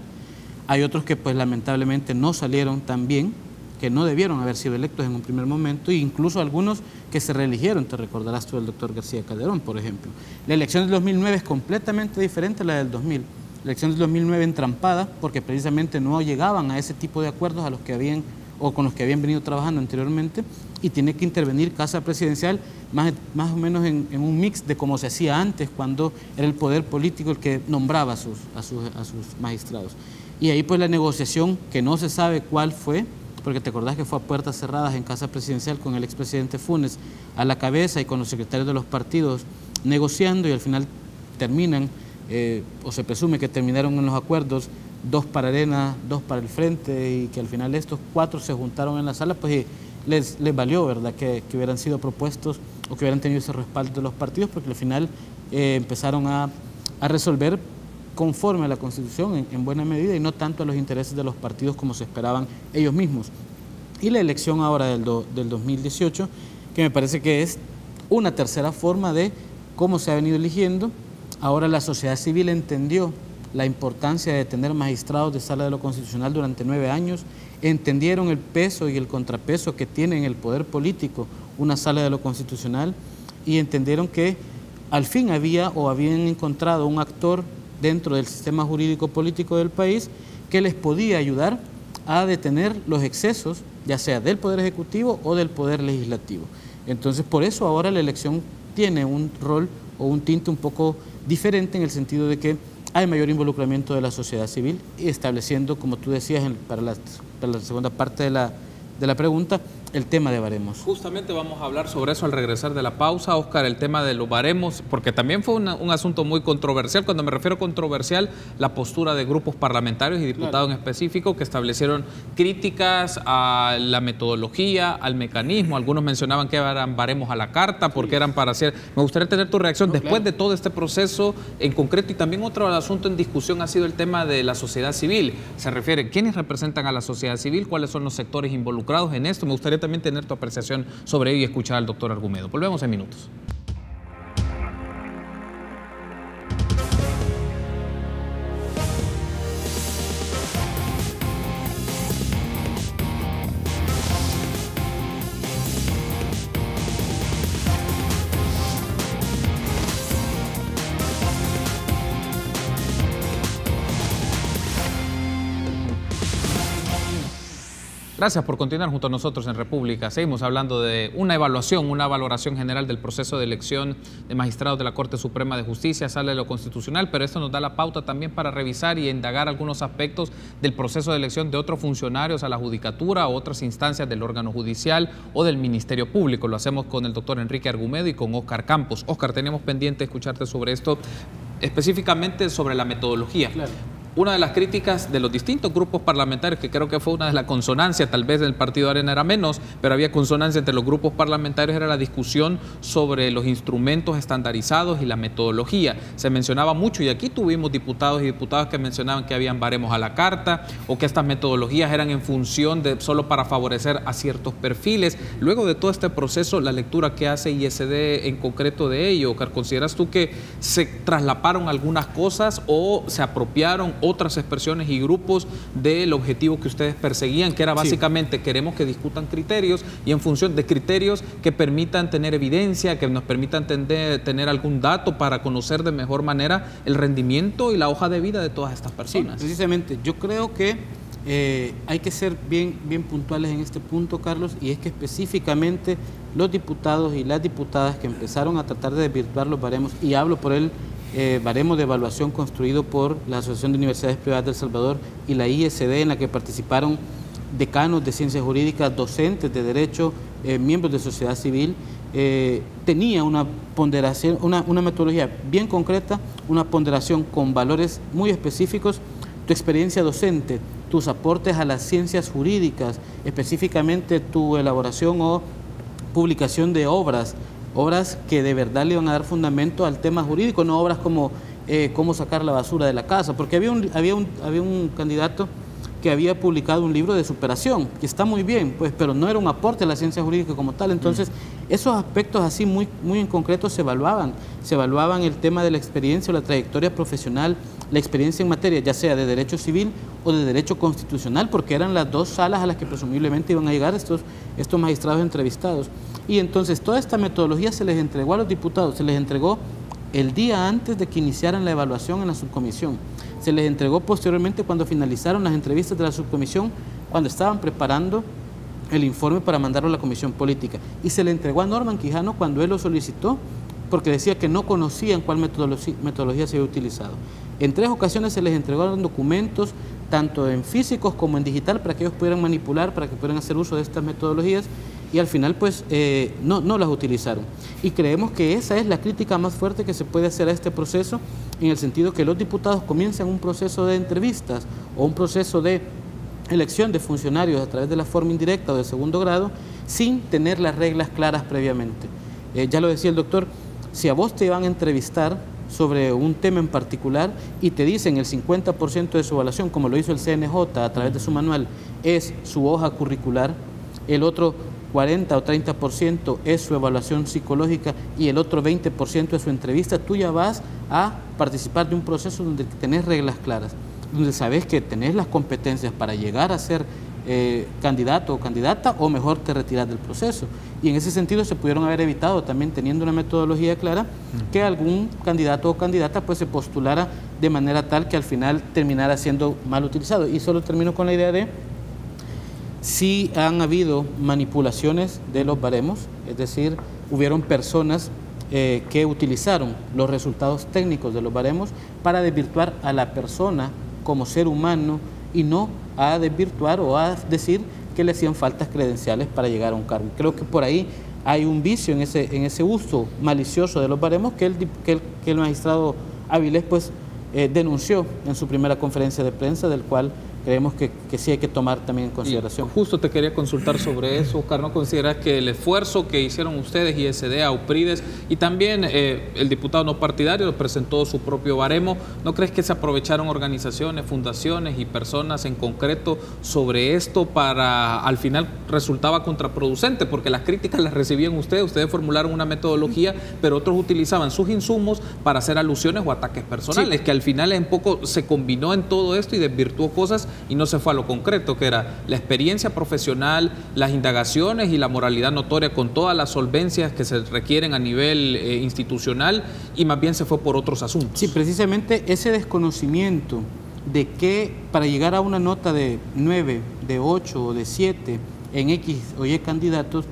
Hay otros que pues lamentablemente no salieron tan bien, que no debieron haber sido electos en un primer momento, e incluso algunos que se reeligieron, te recordarás tú el doctor García Calderón, por ejemplo. La elección del 2009 es completamente diferente a la del 2000. La elección del 2009 entrampada porque precisamente no llegaban a ese tipo de acuerdos a los que habían o con los que habían venido trabajando anteriormente, y tiene que intervenir Casa Presidencial más o menos en un mix de como se hacía antes, cuando era el poder político el que nombraba a sus magistrados. Y ahí pues la negociación, que no se sabe cuál fue, porque te acordás que fue a puertas cerradas en Casa Presidencial con el expresidente Funes a la cabeza y con los secretarios de los partidos negociando, y al final terminan, o se presume que terminaron en los acuerdos, 2 para Arena, 2 para el Frente, y que al final estos 4 se juntaron en la sala, pues les valió, ¿verdad?, que hubieran sido propuestos o que hubieran tenido ese respaldo de los partidos, porque al final empezaron a resolver conforme a la Constitución en buena medida y no tanto a los intereses de los partidos como se esperaban ellos mismos. Y la elección ahora del 2018, que me parece que es una tercera forma de cómo se ha venido eligiendo. Ahora la sociedad civil entendió la importancia de tener magistrados de Sala de lo Constitucional durante 9 años, entendieron el peso y el contrapeso que tiene en el poder político una Sala de lo Constitucional, y entendieron que al fin habían encontrado un actor dentro del sistema jurídico político del país que les podía ayudar a detener los excesos, ya sea del Poder Ejecutivo o del Poder Legislativo. Entonces, por eso ahora la elección tiene un rol o un tinte un poco diferente, en el sentido de que hay mayor involucramiento de la sociedad civil, y estableciendo, como tú decías para la segunda parte de la pregunta, el tema de baremos. Justamente vamos a hablar sobre eso al regresar de la pausa, Óscar, el tema de los baremos, porque también fue un asunto muy controversial. Cuando me refiero a controversial, la postura de grupos parlamentarios y diputados en específico que establecieron críticas a la metodología, al mecanismo. Algunos mencionaban que eran baremos a la carta porque eran para hacer... Me gustaría tener tu reacción después de todo este proceso en concreto. Y también otro asunto en discusión ha sido el tema de la sociedad civil. Se refiere, ¿quiénes representan a la sociedad civil? ¿Cuáles son los sectores involucrados en esto? Me gustaría también tener tu apreciación sobre ello y escuchar al doctor Argumedo. Volvemos en minutos. Gracias por continuar junto a nosotros en República. Seguimos hablando de una evaluación, una valoración general del proceso de elección de magistrados de la Corte Suprema de Justicia, Sala de lo Constitucional, pero esto nos da la pauta también para revisar y indagar algunos aspectos del proceso de elección de otros funcionarios a la Judicatura o otras instancias del órgano judicial o del Ministerio Público. Lo hacemos con el doctor Enrique Argumedo y con Óscar Campos. Óscar, tenemos pendiente escucharte sobre esto, específicamente sobre la metodología. Claro. Una de las críticas de los distintos grupos parlamentarios, que creo que fue una de las consonancias, tal vez del Partido Arena era menos, pero había consonancia entre los grupos parlamentarios, era la discusión sobre los instrumentos estandarizados y la metodología. Se mencionaba mucho, y aquí tuvimos diputados y diputadas que mencionaban que habían baremos a la carta o que estas metodologías eran en función de solo para favorecer a ciertos perfiles. Luego de todo este proceso, la lectura que hace ISD en concreto de ello, ¿consideras tú que se traslaparon algunas cosas o se apropiaron otras expresiones y grupos del objetivo que ustedes perseguían, que era básicamente queremos que discutan criterios y en función de criterios que permitan tener evidencia, que nos permitan tener algún dato para conocer de mejor manera el rendimiento y la hoja de vida de todas estas personas? Sí, precisamente. Yo creo que hay que ser bien puntuales en este punto, Carlos, y es que específicamente los diputados y las diputadas que empezaron a tratar de desvirtuar los baremos, y hablo por el baremo de evaluación construido por la Asociación de Universidades Privadas de El Salvador y la ISD, en la que participaron decanos de ciencias jurídicas, docentes de derecho, miembros de sociedad civil, tenía una ponderación, una metodología bien concreta, una ponderación con valores muy específicos, tu experiencia docente, tus aportes a las ciencias jurídicas, específicamente tu elaboración o publicación de obras que de verdad le iban a dar fundamento al tema jurídico, no obras como cómo sacar la basura de la casa, porque había un candidato que había publicado un libro de superación, que está muy bien, pues, pero no era un aporte a la ciencia jurídica como tal. Entonces, esos aspectos así muy en concreto se evaluaban el tema de la experiencia o la trayectoria profesional, la experiencia en materia, ya sea de derecho civil o de derecho constitucional, porque eran las dos salas a las que presumiblemente iban a llegar estos magistrados entrevistados. Y entonces toda esta metodología se les entregó a los diputados, se les entregó el día antes de que iniciaran la evaluación en la subcomisión. Se les entregó posteriormente cuando finalizaron las entrevistas de la subcomisión, cuando estaban preparando el informe para mandarlo a la comisión política. Y se le entregó a Norman Quijano cuando él lo solicitó, porque decía que no conocían cuál metodología se había utilizado. En 3 ocasiones se les entregaron documentos, tanto en físicos como en digital, para que ellos pudieran manipular, para que pudieran hacer uso de estas metodologías, y al final pues no las utilizaron. Y creemos que esa es la crítica más fuerte que se puede hacer a este proceso, en el sentido que los diputados comienzan un proceso de entrevistas o un proceso de elección de funcionarios a través de la forma indirecta o de segundo grado, sin tener las reglas claras previamente. Ya lo decía el doctor, si a vos te van a entrevistar sobre un tema en particular y te dicen el 50% de su evaluación, como lo hizo el CNJ a través de su manual, es su hoja curricular, el otro 40 o 30% es su evaluación psicológica y el otro 20% es su entrevista, tú ya vas a participar de un proceso donde tenés reglas claras, donde sabes que tenés las competencias para llegar a ser candidato o candidata, o mejor te retiras del proceso. Y en ese sentido se pudieron haber evitado, también teniendo una metodología clara, que algún candidato o candidata pues se postulara de manera tal que al final terminara siendo mal utilizado. Y solo termino con la idea de si han habido manipulaciones de los baremos, es decir, hubieron personas que utilizaron los resultados técnicos de los baremos para desvirtuar a la persona como ser humano y no a desvirtuar o a decir que le hacían faltas credenciales para llegar a un cargo. Creo que por ahí hay un vicio en ese uso malicioso de los baremos que el magistrado Avilés pues denunció en su primera conferencia de prensa, del cual creemos que sí hay que tomar también en consideración. Y justo te quería consultar sobre eso, Oscar. ¿No consideras que el esfuerzo que hicieron ustedes, ISD, UPRIDES y también el diputado no partidario presentó su propio baremo, ¿no crees que se aprovecharon organizaciones, fundaciones y personas en concreto sobre esto para, al final resultaba contraproducente? Porque las críticas las recibían ustedes formularon una metodología, pero otros utilizaban sus insumos para hacer alusiones o ataques personales, sí, que al final un poco se combinó en todo esto y desvirtuó cosas y no se fue a lo concreto, que era la experiencia profesional, las indagaciones y la moralidad notoria con todas las solvencias que se requieren a nivel institucional, y más bien se fue por otros asuntos. Sí, precisamente ese desconocimiento de que para llegar a una nota de 9, de 8 o de 7 en X o Y candidatos,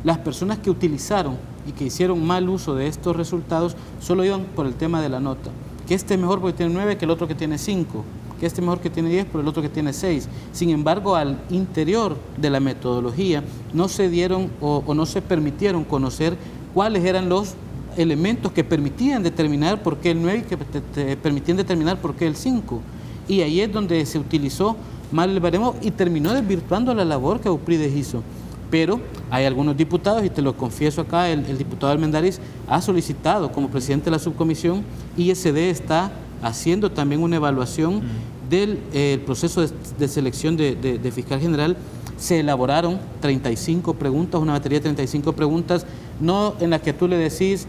las personas que utilizaron y que hicieron mal uso de estos resultados solo iban por el tema de la nota, que este es mejor porque tiene 9 que el otro que tiene 5, que este mejor que tiene 10 por el otro que tiene 6. Sin embargo, al interior de la metodología no se dieron o no se permitieron conocer cuáles eran los elementos que permitían determinar por qué el 9 y que permitían determinar por qué el 5. Y ahí es donde se utilizó mal el baremo y terminó desvirtuando la labor que UPRIDES hizo. Pero hay algunos diputados, y te lo confieso acá, el diputado Almendariz ha solicitado como presidente de la subcomisión, ISD está haciendo también una evaluación del proceso de selección de fiscal general. Se elaboraron 35 preguntas, una batería de 35 preguntas, no en las que tú le decís,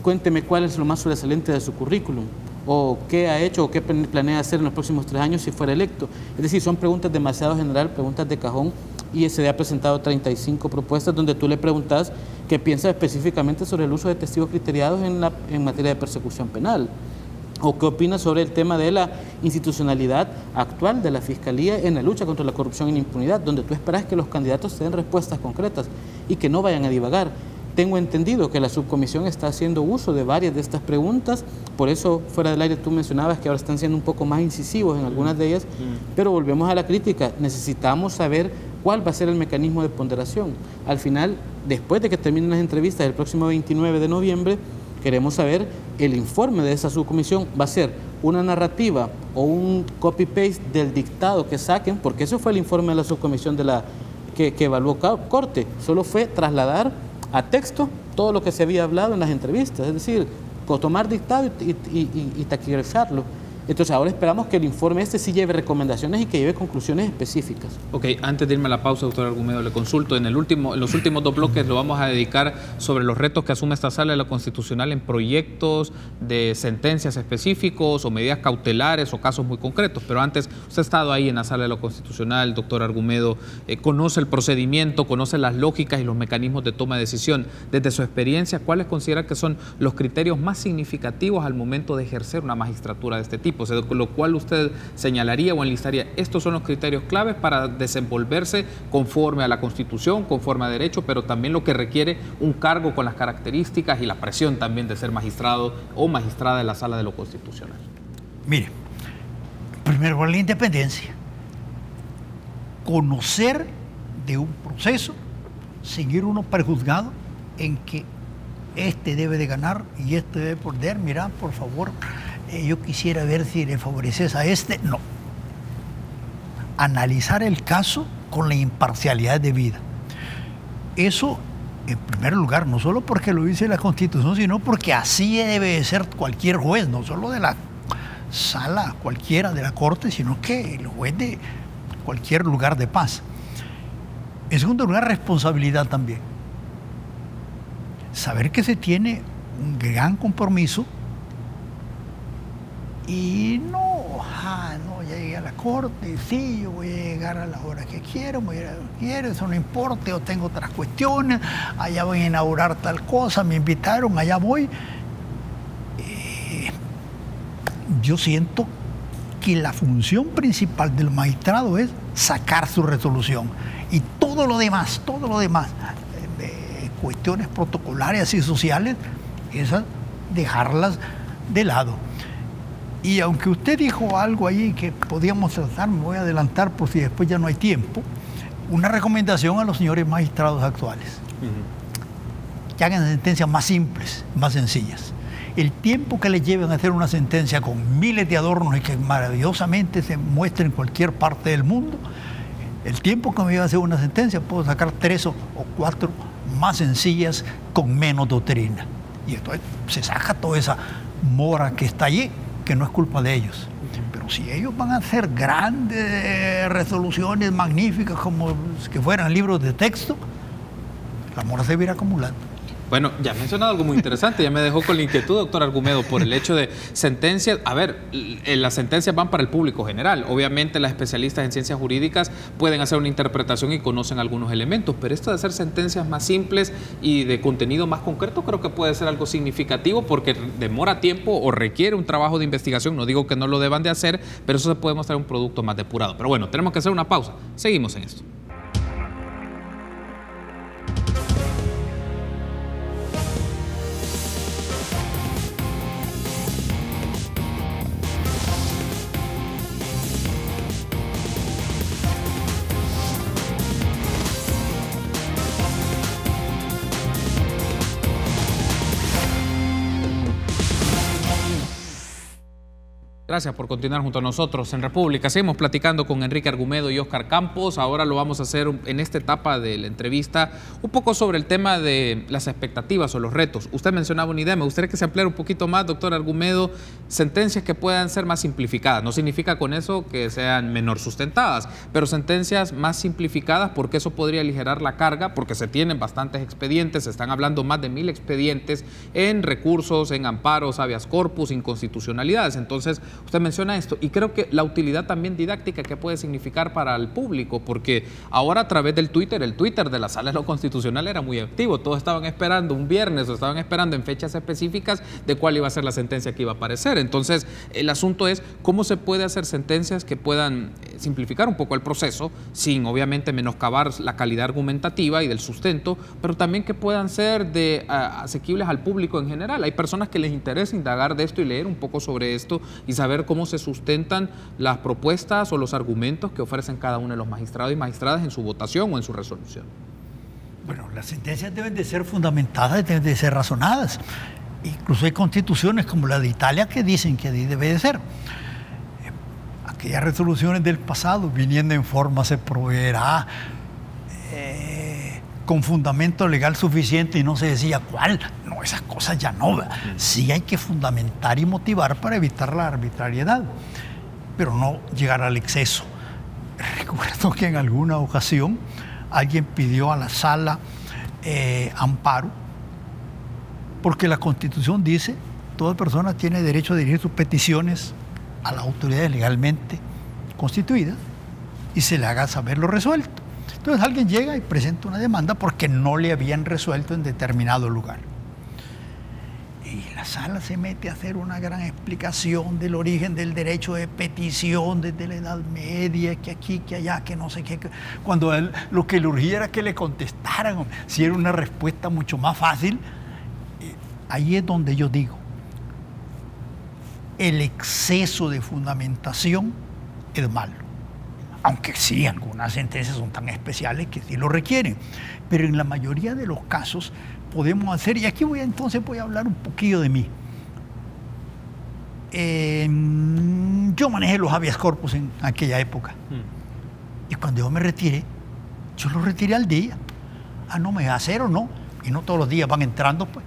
cuénteme cuál es lo más sobresaliente de su currículum, o qué ha hecho o qué planea hacer en los próximos 3 años si fuera electo. Es decir, son preguntas demasiado general, preguntas de cajón, y ISD ha presentado 35 propuestas donde tú le preguntas qué piensa específicamente sobre el uso de testigos criteriados en materia de persecución penal, o qué opina sobre el tema de la institucionalidad actual de la Fiscalía en la lucha contra la corrupción y la impunidad, donde tú esperas que los candidatos te den respuestas concretas y que no vayan a divagar. Tengo entendido que la subcomisión está haciendo uso de varias de estas preguntas, por eso fuera del aire tú mencionabas que ahora están siendo un poco más incisivos en algunas de ellas, pero volvemos a la crítica, necesitamos saber cuál va a ser el mecanismo de ponderación. Al final, después de que terminen las entrevistas el próximo 29 de noviembre, queremos saber el informe de esa subcomisión. ¿Va a ser una narrativa o un copy-paste del dictado que saquen? Porque eso fue el informe de la subcomisión de la que evaluó Corte, solo fue trasladar a texto todo lo que se había hablado en las entrevistas, es decir, tomar dictado y taquigrafiarlo. Entonces ahora esperamos que el informe sí lleve recomendaciones y que lleve conclusiones específicas. Ok, antes de irme a la pausa, doctor Argumedo, le consulto, en los últimos 2 bloques lo vamos a dedicar sobre los retos que asume esta Sala de lo Constitucional en proyectos de sentencias específicos o medidas cautelares o casos muy concretos. Pero antes, usted ha estado ahí en la Sala de lo Constitucional, doctor Argumedo, conoce el procedimiento, conoce las lógicas y los mecanismos de toma de decisión. Desde su experiencia, ¿cuáles considera que son los criterios más significativos al momento de ejercer una magistratura de este tipo? O sea, lo cual usted señalaría o enlistaría, estos son los criterios claves para desenvolverse conforme a la Constitución, conforme a derecho, pero también lo que requiere un cargo con las características y la presión también de ser magistrado o magistrada de la Sala de lo Constitucional. Mire, primero la independencia, conocer de un proceso, seguir uno prejuzgado en que este debe de ganar y este debe perder. Mira, por favor, yo quisiera ver si le favoreces a este. No. Analizar el caso con la imparcialidad debida. Eso, en primer lugar, no solo porque lo dice la Constitución, sino porque así debe de ser cualquier juez, no solo de la sala cualquiera de la Corte, sino que el juez de cualquier lugar de paz. En segundo lugar, responsabilidad también. Saber que se tiene un gran compromiso y no, ya llegué a la Corte, sí, yo voy a llegar a la hora que quiero, eso no importa, yo tengo otras cuestiones, allá voy a inaugurar tal cosa, me invitaron, allá voy. Yo siento que la función principal del magistrado es sacar su resolución y todo lo demás, cuestiones protocolarias y sociales, esas dejarlas de lado. Y aunque usted dijo algo ahí que podíamos tratar, me voy a adelantar por si después ya no hay tiempo, una recomendación a los señores magistrados actuales. Que hagan sentencias más simples, más sencillas. El tiempo que les lleven a hacer una sentencia con miles de adornos y que maravillosamente se muestre en cualquier parte del mundo, el tiempo que me lleva a hacer una sentencia, puedo sacar 3 o 4 más sencillas con menos doctrina. Y entonces se saca toda esa mora que está allí, que no es culpa de ellos. Pero si ellos van a hacer grandes resoluciones magníficas como que fueran libros de texto, la mora se va a ir acumulando. Bueno, ya ha mencionado algo muy interesante, ya me dejó con la inquietud, doctor Argumedo, por el hecho de sentencias. A ver, las sentencias van para el público general. Obviamente las especialistas en ciencias jurídicas pueden hacer una interpretación y conocen algunos elementos, pero esto de hacer sentencias más simples y de contenido más concreto creo que puede ser algo significativo porque demora tiempo o requiere un trabajo de investigación. No digo que no lo deban de hacer, pero eso se puede mostrar un producto más depurado. Pero bueno, tenemos que hacer una pausa. Seguimos en esto. Gracias por continuar junto a nosotros en República. Seguimos platicando con Enrique Argumedo y Óscar Campos. Ahora lo vamos a hacer en esta etapa de la entrevista un poco sobre el tema de las expectativas o los retos. Usted mencionaba una idea, me gustaría que se ampliara un poquito más, doctor Argumedo, sentencias que puedan ser más simplificadas. No significa con eso que sean menor sustentadas, pero sentencias más simplificadas porque eso podría aligerar la carga, porque se tienen bastantes expedientes, se están hablando más de 1000 expedientes en recursos, en amparos, habeas corpus, inconstitucionalidades. Entonces, usted menciona esto y creo que la utilidad también didáctica que puede significar para el público, porque ahora a través del Twitter, el Twitter de la Sala de lo Constitucional era muy activo, todos estaban esperando un viernes o estaban esperando en fechas específicas de cuál iba a ser la sentencia que iba a aparecer. Entonces, el asunto es cómo se puede hacer sentencias que puedan simplificar un poco el proceso, sin obviamente menoscabar la calidad argumentativa y del sustento, pero también que puedan ser asequibles al público en general. Hay personas que les interesa indagar de esto y leer un poco sobre esto y saber cómo se sustentan las propuestas o los argumentos que ofrecen cada uno de los magistrados y magistradas en su votación o en su resolución. Bueno, las sentencias deben de ser fundamentadas, deben de ser razonadas. Incluso hay constituciones como la de Italia que dicen que debe de ser. Aquellas resoluciones del pasado, viniendo en forma, se proveerá con fundamento legal suficiente y no se decía cuál. No, esas cosas ya no. Sí hay que fundamentar y motivar para evitar la arbitrariedad, pero no llegar al exceso. Recuerdo que en alguna ocasión alguien pidió a la sala amparo, porque la Constitución dice toda persona tiene derecho a dirigir sus peticiones a las autoridades legalmente constituidas y se le haga saber lo resuelto. Entonces alguien llega y presenta una demanda porque no le habían resuelto en determinado lugar. Y la sala se mete a hacer una gran explicación del origen del derecho de petición desde la Edad Media, que aquí, que allá, que no sé qué. Cuando a él lo que le urgía era que le contestaran, si era una respuesta mucho más fácil. Ahí es donde yo digo, el exceso de fundamentación es malo. Aunque sí, algunas sentencias son tan especiales que sí lo requieren. Pero en la mayoría de los casos podemos hacer, y aquí entonces voy a hablar un poquillo de mí. Yo manejé los habeas corpus en aquella época. Y cuando yo me retiré, yo lo retiré al día. No me va a hacer o no. Y no todos los días van entrando, pues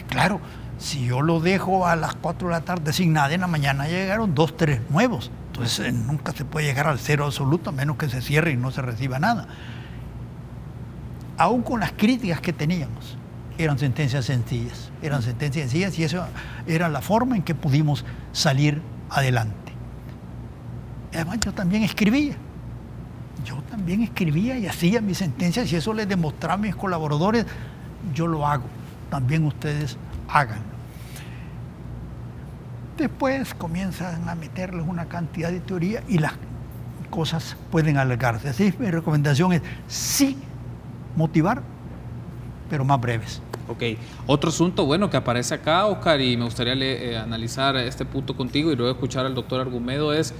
claro, si yo lo dejo a las 4 de la tarde sin nada, en la mañana llegaron 2, 3 nuevos. Entonces nunca se puede llegar al cero absoluto a menos que se cierre y no se reciba nada. Aún con las críticas que teníamos, eran sentencias sencillas. Y eso era la forma en que pudimos salir adelante. Además, yo también escribía y hacía mis sentencias, y eso les demostraba a mis colaboradores: yo lo hago, también ustedes háganlo. Después comienzan a meterles una cantidad de teoría y las cosas pueden alargarse. Así, mi recomendación es sí motivar, pero más breves. Ok. Otro asunto, bueno, que aparece acá, Oscar, y me gustaría analizar este punto contigo y luego escuchar al doctor Argumedo, es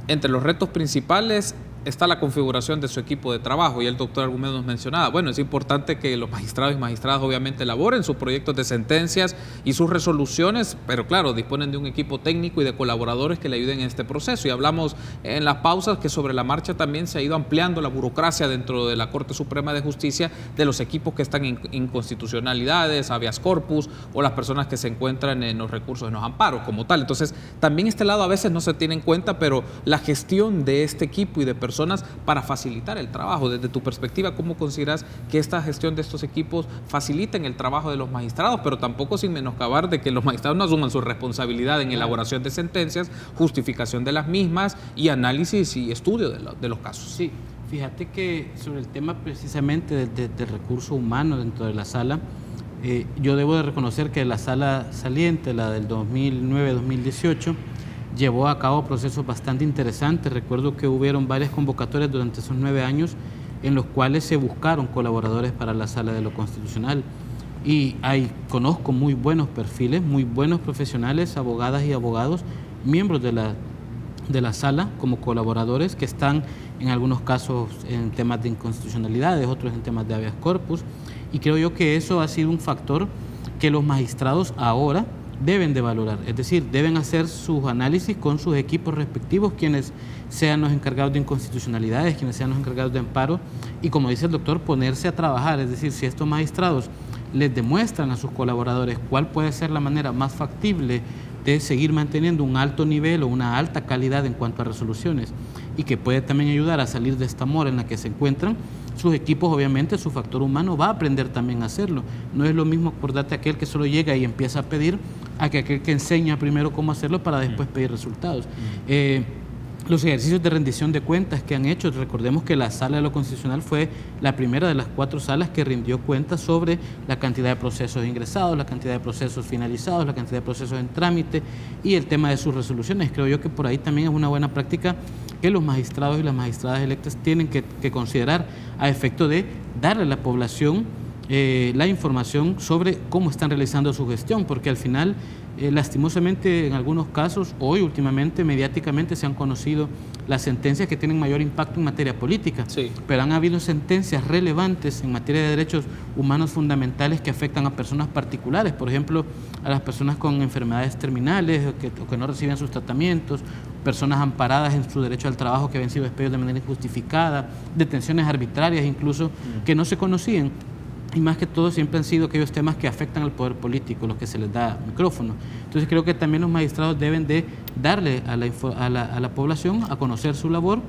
entre los retos principales está la configuración de su equipo de trabajo, y el doctor Argumedo nos mencionaba, bueno, es importante que los magistrados y magistradas obviamente elaboren sus proyectos de sentencias y sus resoluciones, pero claro, disponen de un equipo técnico y de colaboradores que le ayuden en este proceso. Y hablamos en las pausas que sobre la marcha también se ha ido ampliando la burocracia dentro de la Corte Suprema de Justicia de los equipos que están en inconstitucionalidades, habeas corpus, o las personas que se encuentran en los recursos, en los amparos como tal. Entonces, también este lado a veces no se tiene en cuenta, pero la gestión de este equipo y de personas para facilitar el trabajo. Desde tu perspectiva, ¿cómo consideras que esta gestión de estos equipos faciliten el trabajo de los magistrados, pero tampoco sin menoscabar de que los magistrados no asuman su responsabilidad en elaboración de sentencias, justificación de las mismas y análisis y estudio de los casos? Sí, fíjate que sobre el tema precisamente del recurso humano dentro de la sala, yo debo de reconocer que la sala saliente, la del 2009-2018, llevó a cabo procesos bastante interesantes. Recuerdo que hubieron varias convocatorias durante esos 9 años en los cuales se buscaron colaboradores para la Sala de lo Constitucional. Y conozco muy buenos perfiles, muy buenos profesionales, abogadas y abogados, miembros de la sala como colaboradores, que están en algunos casos en temas de inconstitucionalidades, otros en temas de habeas corpus. Y creo yo que eso ha sido un factor que los magistrados ahora deben de valorar, es decir, deben hacer sus análisis con sus equipos respectivos, quienes sean los encargados de inconstitucionalidades, quienes sean los encargados de amparo, y como dice el doctor, ponerse a trabajar. Es decir, si estos magistrados les demuestran a sus colaboradores cuál puede ser la manera más factible de seguir manteniendo un alto nivel o una alta calidad en cuanto a resoluciones, y que puede también ayudar a salir de esta mora en la que se encuentran, sus equipos, obviamente, su factor humano va a aprender también a hacerlo. No es lo mismo, acordate, aquel que solo llega y empieza a pedir, a que aquel que enseña primero cómo hacerlo para después pedir resultados. Los ejercicios de rendición de cuentas que han hecho, recordemos que la Sala de lo Constitucional fue la primera de las 4 salas que rindió cuentas sobre la cantidad de procesos ingresados, la cantidad de procesos finalizados, la cantidad de procesos en trámite y el tema de sus resoluciones. Creo yo que por ahí también es una buena práctica que los magistrados y las magistradas electas tienen que considerar a efecto de darle a la población la información sobre cómo están realizando su gestión, porque al final, lastimosamente, en algunos casos, hoy últimamente, mediáticamente se han conocido las sentencias que tienen mayor impacto en materia política, sí, pero han habido sentencias relevantes en materia de derechos humanos fundamentales que afectan a personas particulares, por ejemplo, a las personas con enfermedades terminales o que no reciben sus tratamientos, personas amparadas en su derecho al trabajo que habían sido despedidos de manera injustificada, detenciones arbitrarias incluso que no se conocían. Y más que todo siempre han sido aquellos temas que afectan al poder político, los que se les da micrófono. Entonces creo que también los magistrados deben de darle a la población a conocer su labor,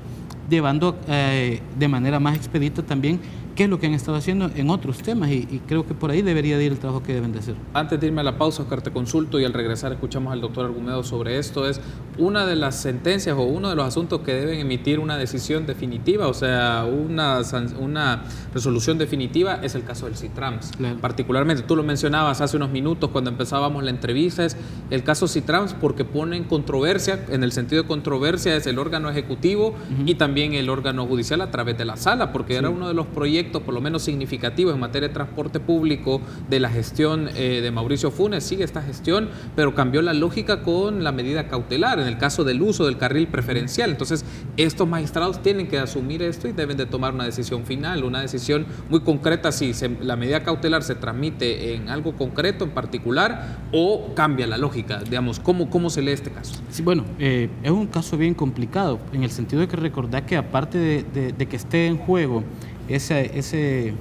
llevando de manera más expedita también qué es lo que han estado haciendo en otros temas y creo que por ahí debería de ir el trabajo que deben de hacer. Antes de irme a la pausa, Oscar, te consulto y al regresar escuchamos al doctor Argumedo sobre esto. Es una de las sentencias o uno de los asuntos que deben emitir una decisión definitiva, o sea, una resolución definitiva, es el caso del Citrams. Claro. Particularmente, tú lo mencionabas hace unos minutos cuando empezábamos la entrevista, es el caso Citrams porque pone en controversia, en el sentido de controversia es el órgano ejecutivo y también el órgano judicial a través de la sala, porque era uno de los proyectos por lo menos significativos en materia de transporte público de la gestión de Mauricio Funes. Sigue esta gestión, pero cambió la lógica con la medida cautelar en el caso del uso del carril preferencial. Entonces, estos magistrados tienen que asumir esto y deben de tomar una decisión final, una decisión muy concreta si la medida cautelar se transmite en algo concreto en particular o cambia la lógica. Digamos, ¿cómo se lee este caso? Sí, bueno, es un caso bien complicado en el sentido de que recordar que aparte de que esté en juego ese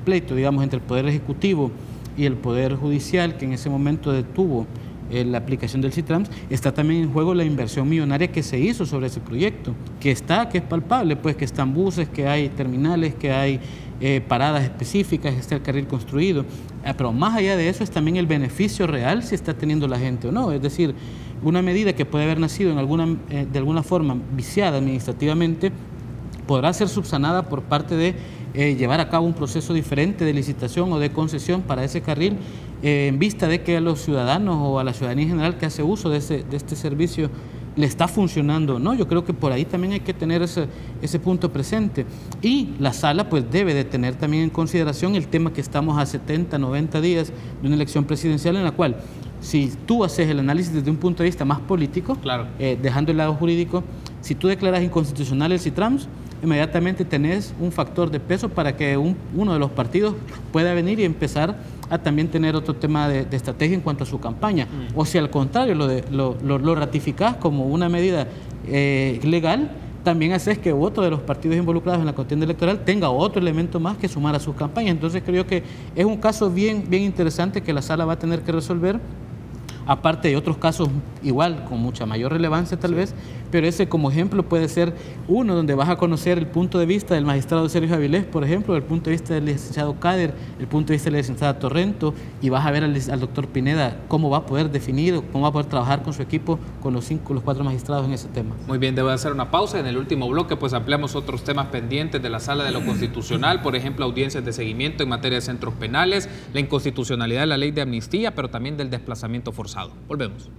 pleito, digamos, entre el Poder Ejecutivo y el Poder Judicial, que en ese momento detuvo la aplicación del Citrams, está también en juego la inversión millonaria que se hizo sobre ese proyecto, que es palpable, pues que están buses, que hay terminales, que hay paradas específicas, está el carril construido, pero más allá de eso es también el beneficio real si está teniendo la gente o no, es decir, una medida que puede haber nacido de alguna forma viciada administrativamente, podrá ser subsanada por parte de llevar a cabo un proceso diferente de licitación o de concesión para ese carril en vista de que a los ciudadanos o a la ciudadanía en general que hace uso de este servicio le está funcionando, ¿no? Yo creo que por ahí también hay que tener ese punto presente. Y la sala pues debe de tener también en consideración el tema que estamos a 70, 90 días de una elección presidencial en la cual si tú haces el análisis desde un punto de vista más político, claro, dejando el lado jurídico, si tú declaras inconstitucional el Citrams, inmediatamente tenés un factor de peso para que uno de los partidos pueda venir y empezar a también tener otro tema de estrategia en cuanto a su campaña. O si al contrario lo ratificás como una medida legal, también haces que otro de los partidos involucrados en la contienda electoral tenga otro elemento más que sumar a sus campañas. Entonces creo que es un caso bien interesante que la sala va a tener que resolver, aparte de otros casos igual, con mucha mayor relevancia tal vez, pero ese como ejemplo puede ser uno donde vas a conocer el punto de vista del magistrado Sergio Avilés, por ejemplo, el punto de vista del licenciado Cader, el punto de vista de la licenciada Torrento, y vas a ver al doctor Pineda cómo va a poder definir, cómo va a poder trabajar con su equipo, con los 4 magistrados en ese tema. Muy bien, debo hacer una pausa. En el último bloque pues ampliamos otros temas pendientes de la Sala de lo Constitucional, por ejemplo, audiencias de seguimiento en materia de centros penales, la inconstitucionalidad de la ley de amnistía, pero también del desplazamiento forzado. Volvemos.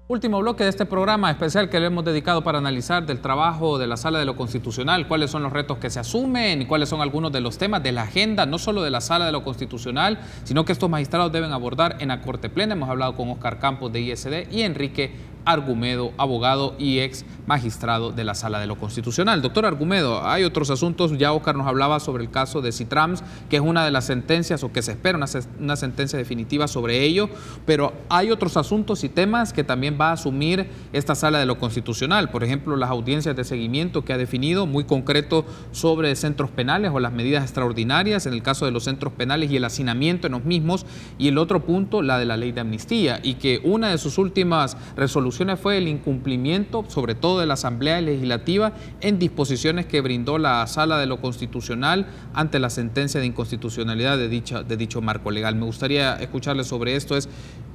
Último bloque de este programa especial que le hemos dedicado para analizar del trabajo de la Sala de lo Constitucional, cuáles son los retos que se asumen y cuáles son algunos de los temas de la agenda, no solo de la Sala de lo Constitucional, sino que estos magistrados deben abordar en la Corte Plena. Hemos hablado con Oscar Campos de ISD y Enrique Argumedo, abogado y ex magistrado de la Sala de lo Constitucional. Doctor Argumedo, hay otros asuntos, ya Oscar nos hablaba sobre el caso de Citrams, que es una de las sentencias o que se espera una sentencia definitiva sobre ello, pero hay otros asuntos y temas que también va a asumir esta Sala de lo Constitucional, por ejemplo, las audiencias de seguimiento que ha definido, muy concreto sobre centros penales o las medidas extraordinarias en el caso de los centros penales y el hacinamiento en los mismos, y el otro punto, la de la ley de amnistía, y que una de sus últimas resoluciones fue el incumplimiento, sobre todo de la Asamblea Legislativa, en disposiciones que brindó la Sala de lo Constitucional ante la sentencia de inconstitucionalidad de dicho marco legal. Me gustaría escucharle sobre esto.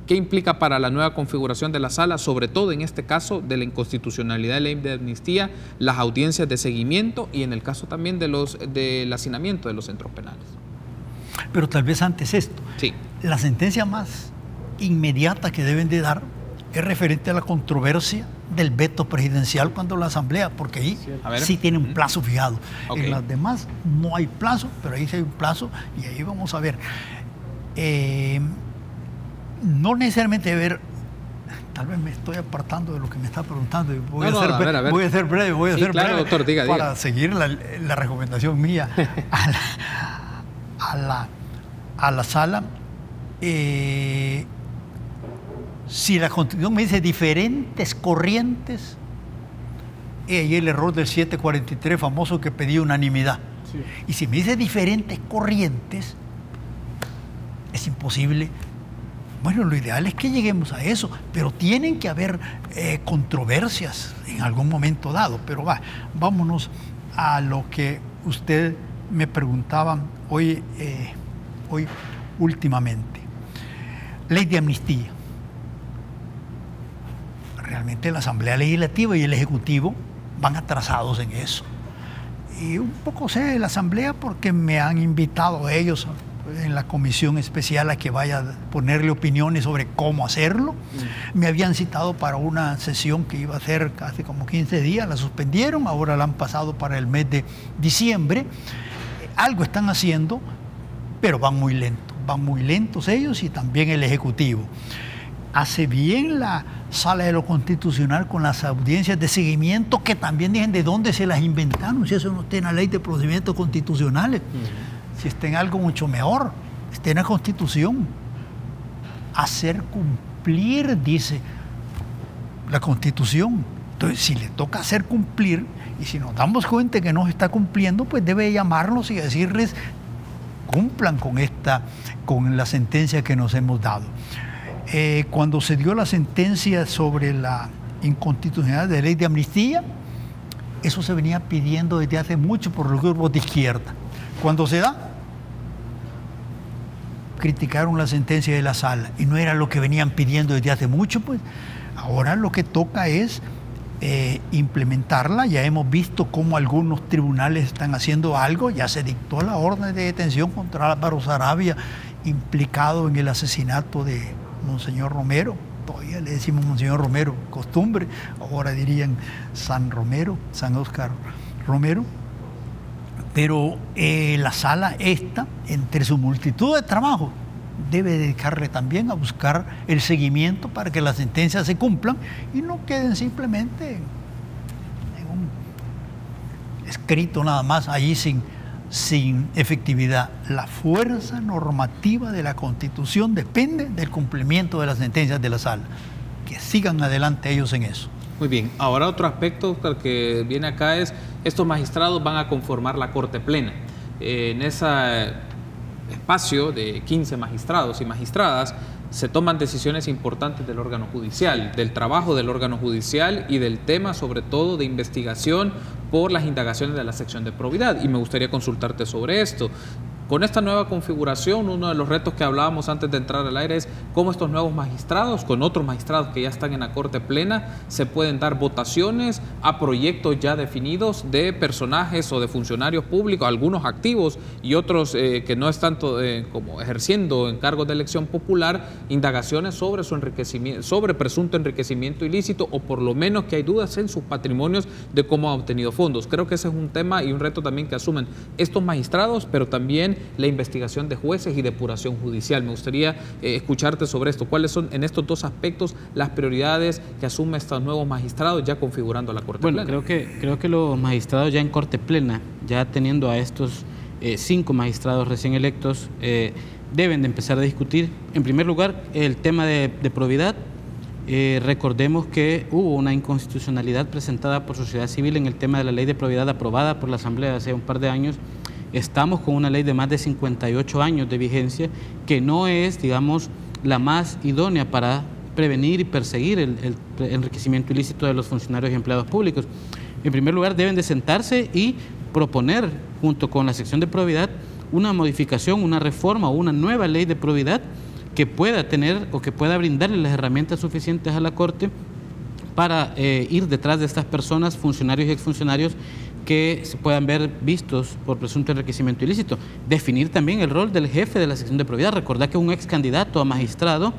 ¿Qué implica para la nueva configuración de la sala, sobre todo en este caso de la inconstitucionalidad de la ley de amnistía, las audiencias de seguimiento y en el caso también del hacinamiento de los centros penales? Pero tal vez antes esto. Sí. La sentencia más inmediata que deben de dar es referente a la controversia del veto presidencial cuando la Asamblea, porque ahí sí tiene un plazo fijado. En las demás no hay plazo, pero ahí sí hay un plazo y ahí vamos a ver. No necesariamente ver, tal vez me estoy apartando de lo que me está preguntando y voy a ser breve, doctor, diga. Seguir la recomendación mía a la sala. Si la Constitución me dice diferentes corrientes, ahí el error del 743 famoso que pedía unanimidad. Sí. Y si me dice diferentes corrientes, es imposible. Bueno, lo ideal es que lleguemos a eso, pero tienen que haber controversias en algún momento dado. Pero vámonos a lo que usted me preguntaba hoy últimamente. Ley de amnistía. Realmente la Asamblea Legislativa y el Ejecutivo van atrasados en eso. Y un poco sé de la Asamblea porque me han invitado a ellos en la comisión especial a que vaya a ponerle opiniones sobre cómo hacerlo. Me habían citado para una sesión que iba a ser hace como 15 días, la suspendieron, ahora la han pasado para el mes de diciembre. Algo están haciendo, pero van muy lentos ellos y también el Ejecutivo. Hace bien la Sala de lo Constitucional con las audiencias de seguimiento, que también dicen de dónde se las inventaron, si eso no está en la Ley de Procedimientos Constitucionales. Si está en algo mucho mejor, está en la Constitución. Hacer cumplir, dice la Constitución. Entonces, si le toca hacer cumplir, y si nos damos cuenta que no se está cumpliendo, pues debe llamarlos y decirles, cumplan con la sentencia que nos hemos dado. Cuando se dio la sentencia sobre la inconstitucionalidad de la ley de amnistía, eso se venía pidiendo desde hace mucho por los grupos de izquierda. Cuando se da, criticaron la sentencia de la sala y no era lo que venían pidiendo desde hace mucho, pues ahora lo que toca es implementarla. Ya hemos visto cómo algunos tribunales están haciendo algo, ya se dictó la orden de detención contra Álvaro Saravia, implicado en el asesinato de Monseñor Romero. Todavía le decimos Monseñor Romero, costumbre, ahora dirían San Romero, San Óscar Romero. Pero la sala esta, entre su multitud de trabajos, debe dedicarle también a buscar el seguimiento para que las sentencias se cumplan y no queden simplemente en un escrito nada más, allí sin efectividad. La fuerza normativa de la Constitución depende del cumplimiento de las sentencias de la sala. Que sigan adelante ellos en eso. Muy bien. Ahora otro aspecto que viene acá es, estos magistrados van a conformar la Corte Plena. En ese espacio de 15 magistrados y magistradas se toman decisiones importantes del órgano judicial, del trabajo del órgano judicial y del tema sobre todo de investigación por las indagaciones de la sección de probidad. Y me gustaría consultarte sobre esto. Con esta nueva configuración, uno de los retos que hablábamos antes de entrar al aire es cómo estos nuevos magistrados, con otros magistrados que ya están en la Corte Plena, se pueden dar votaciones a proyectos ya definidos de personajes o de funcionarios públicos, algunos activos y otros que no están como ejerciendo encargos de elección popular, indagaciones sobre su enriquecimiento, sobre presunto enriquecimiento ilícito o por lo menos que hay dudas en sus patrimonios de cómo han obtenido fondos. Creo que ese es un tema y un reto también que asumen estos magistrados, pero también la investigación de jueces y depuración judicial. Me gustaría escucharte sobre esto. ¿Cuáles son en estos dos aspectos las prioridades que asumen estos nuevos magistrados ya configurando la Corte Plena? Bueno, creo que los magistrados ya en Corte Plena, ya teniendo a estos 5 magistrados recién electos, deben de empezar a discutir, en primer lugar, el tema de probidad. Recordemos que hubo una inconstitucionalidad presentada por sociedad civil en el tema de la ley de probidad aprobada por la Asamblea hace un par de años. Estamos con una ley de más de 58 años de vigencia que no es, digamos, la más idónea para prevenir y perseguir el enriquecimiento ilícito de los funcionarios y empleados públicos. En primer lugar, deben de sentarse y proponer, junto con la sección de probidad, una modificación, una reforma o una nueva ley de probidad que pueda tener o que pueda brindarle las herramientas suficientes a la Corte para ir detrás de estas personas, funcionarios y exfuncionarios, que se puedan ver vistos por presunto enriquecimiento ilícito. Definir también el rol del jefe de la sección de probidad. Recordar que es un ex candidato a magistrado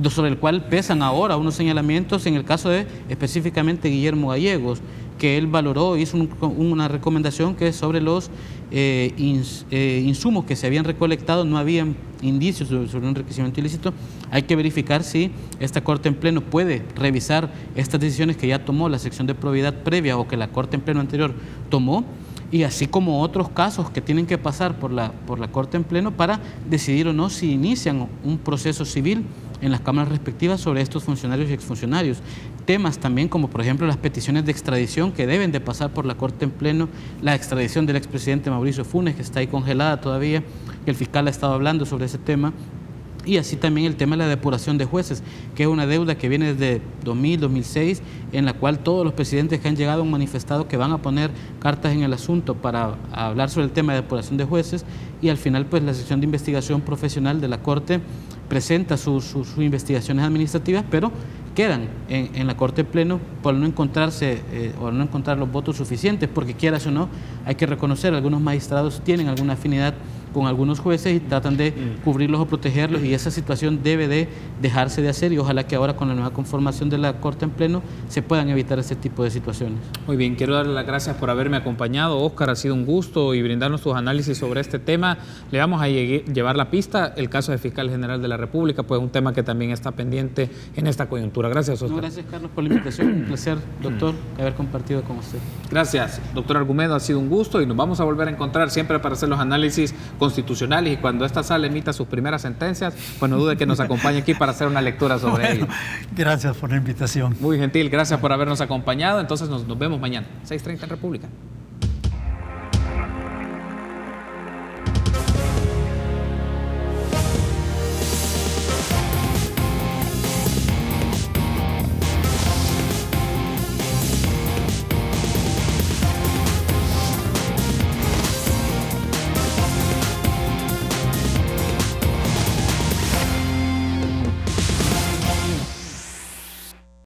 sobre el cual pesan ahora unos señalamientos en el caso de específicamente Guillermo Gallegos, que él valoró, hizo una recomendación que sobre los insumos que se habían recolectado no habían indicios sobre un enriquecimiento ilícito. Hay que verificar si esta Corte en Pleno puede revisar estas decisiones que ya tomó la sección de probidad previa o que la Corte en Pleno anterior tomó, y así como otros casos que tienen que pasar por la Corte en Pleno para decidir o no si inician un proceso civil en las cámaras respectivas sobre estos funcionarios y exfuncionarios. Temas también como por ejemplo las peticiones de extradición que deben de pasar por la Corte en Pleno, la extradición del expresidente Mauricio Funes, que está ahí congelada todavía, que el fiscal ha estado hablando sobre ese tema, y así también el tema de la depuración de jueces, que es una deuda que viene desde 2000-2006, en la cual todos los presidentes que han llegado han manifestado que van a poner cartas en el asunto para hablar sobre el tema de depuración de jueces, y al final pues la sección de investigación profesional de la Corte presenta sus investigaciones administrativas, pero quedan en la Corte en Pleno por no encontrarse o no encontrar los votos suficientes, porque quieras o no, hay que reconocer, algunos magistrados tienen alguna afinidad con algunos jueces y tratan de cubrirlos o protegerlos, y esa situación debe de dejarse de hacer, y ojalá que ahora con la nueva conformación de la Corte en Pleno se puedan evitar este tipo de situaciones. Muy bien, quiero darle las gracias por haberme acompañado, Óscar, ha sido un gusto, y brindarnos tus análisis sobre este tema. Le vamos a llevar la pista, el caso de Fiscal General de la República, pues un tema que también está pendiente en esta coyuntura. Gracias, Óscar. No, gracias, Carlos, por la invitación. Un placer, doctor, haber compartido con usted. Gracias, doctor Argumedo, ha sido un gusto, y nos vamos a volver a encontrar siempre para hacer los análisis constitucionales, y cuando esta sala emita sus primeras sentencias, pues no dude que nos acompañe aquí para hacer una lectura sobre ello. Gracias por la invitación. Muy gentil, gracias por habernos acompañado. Entonces nos vemos mañana, 6:30 en República.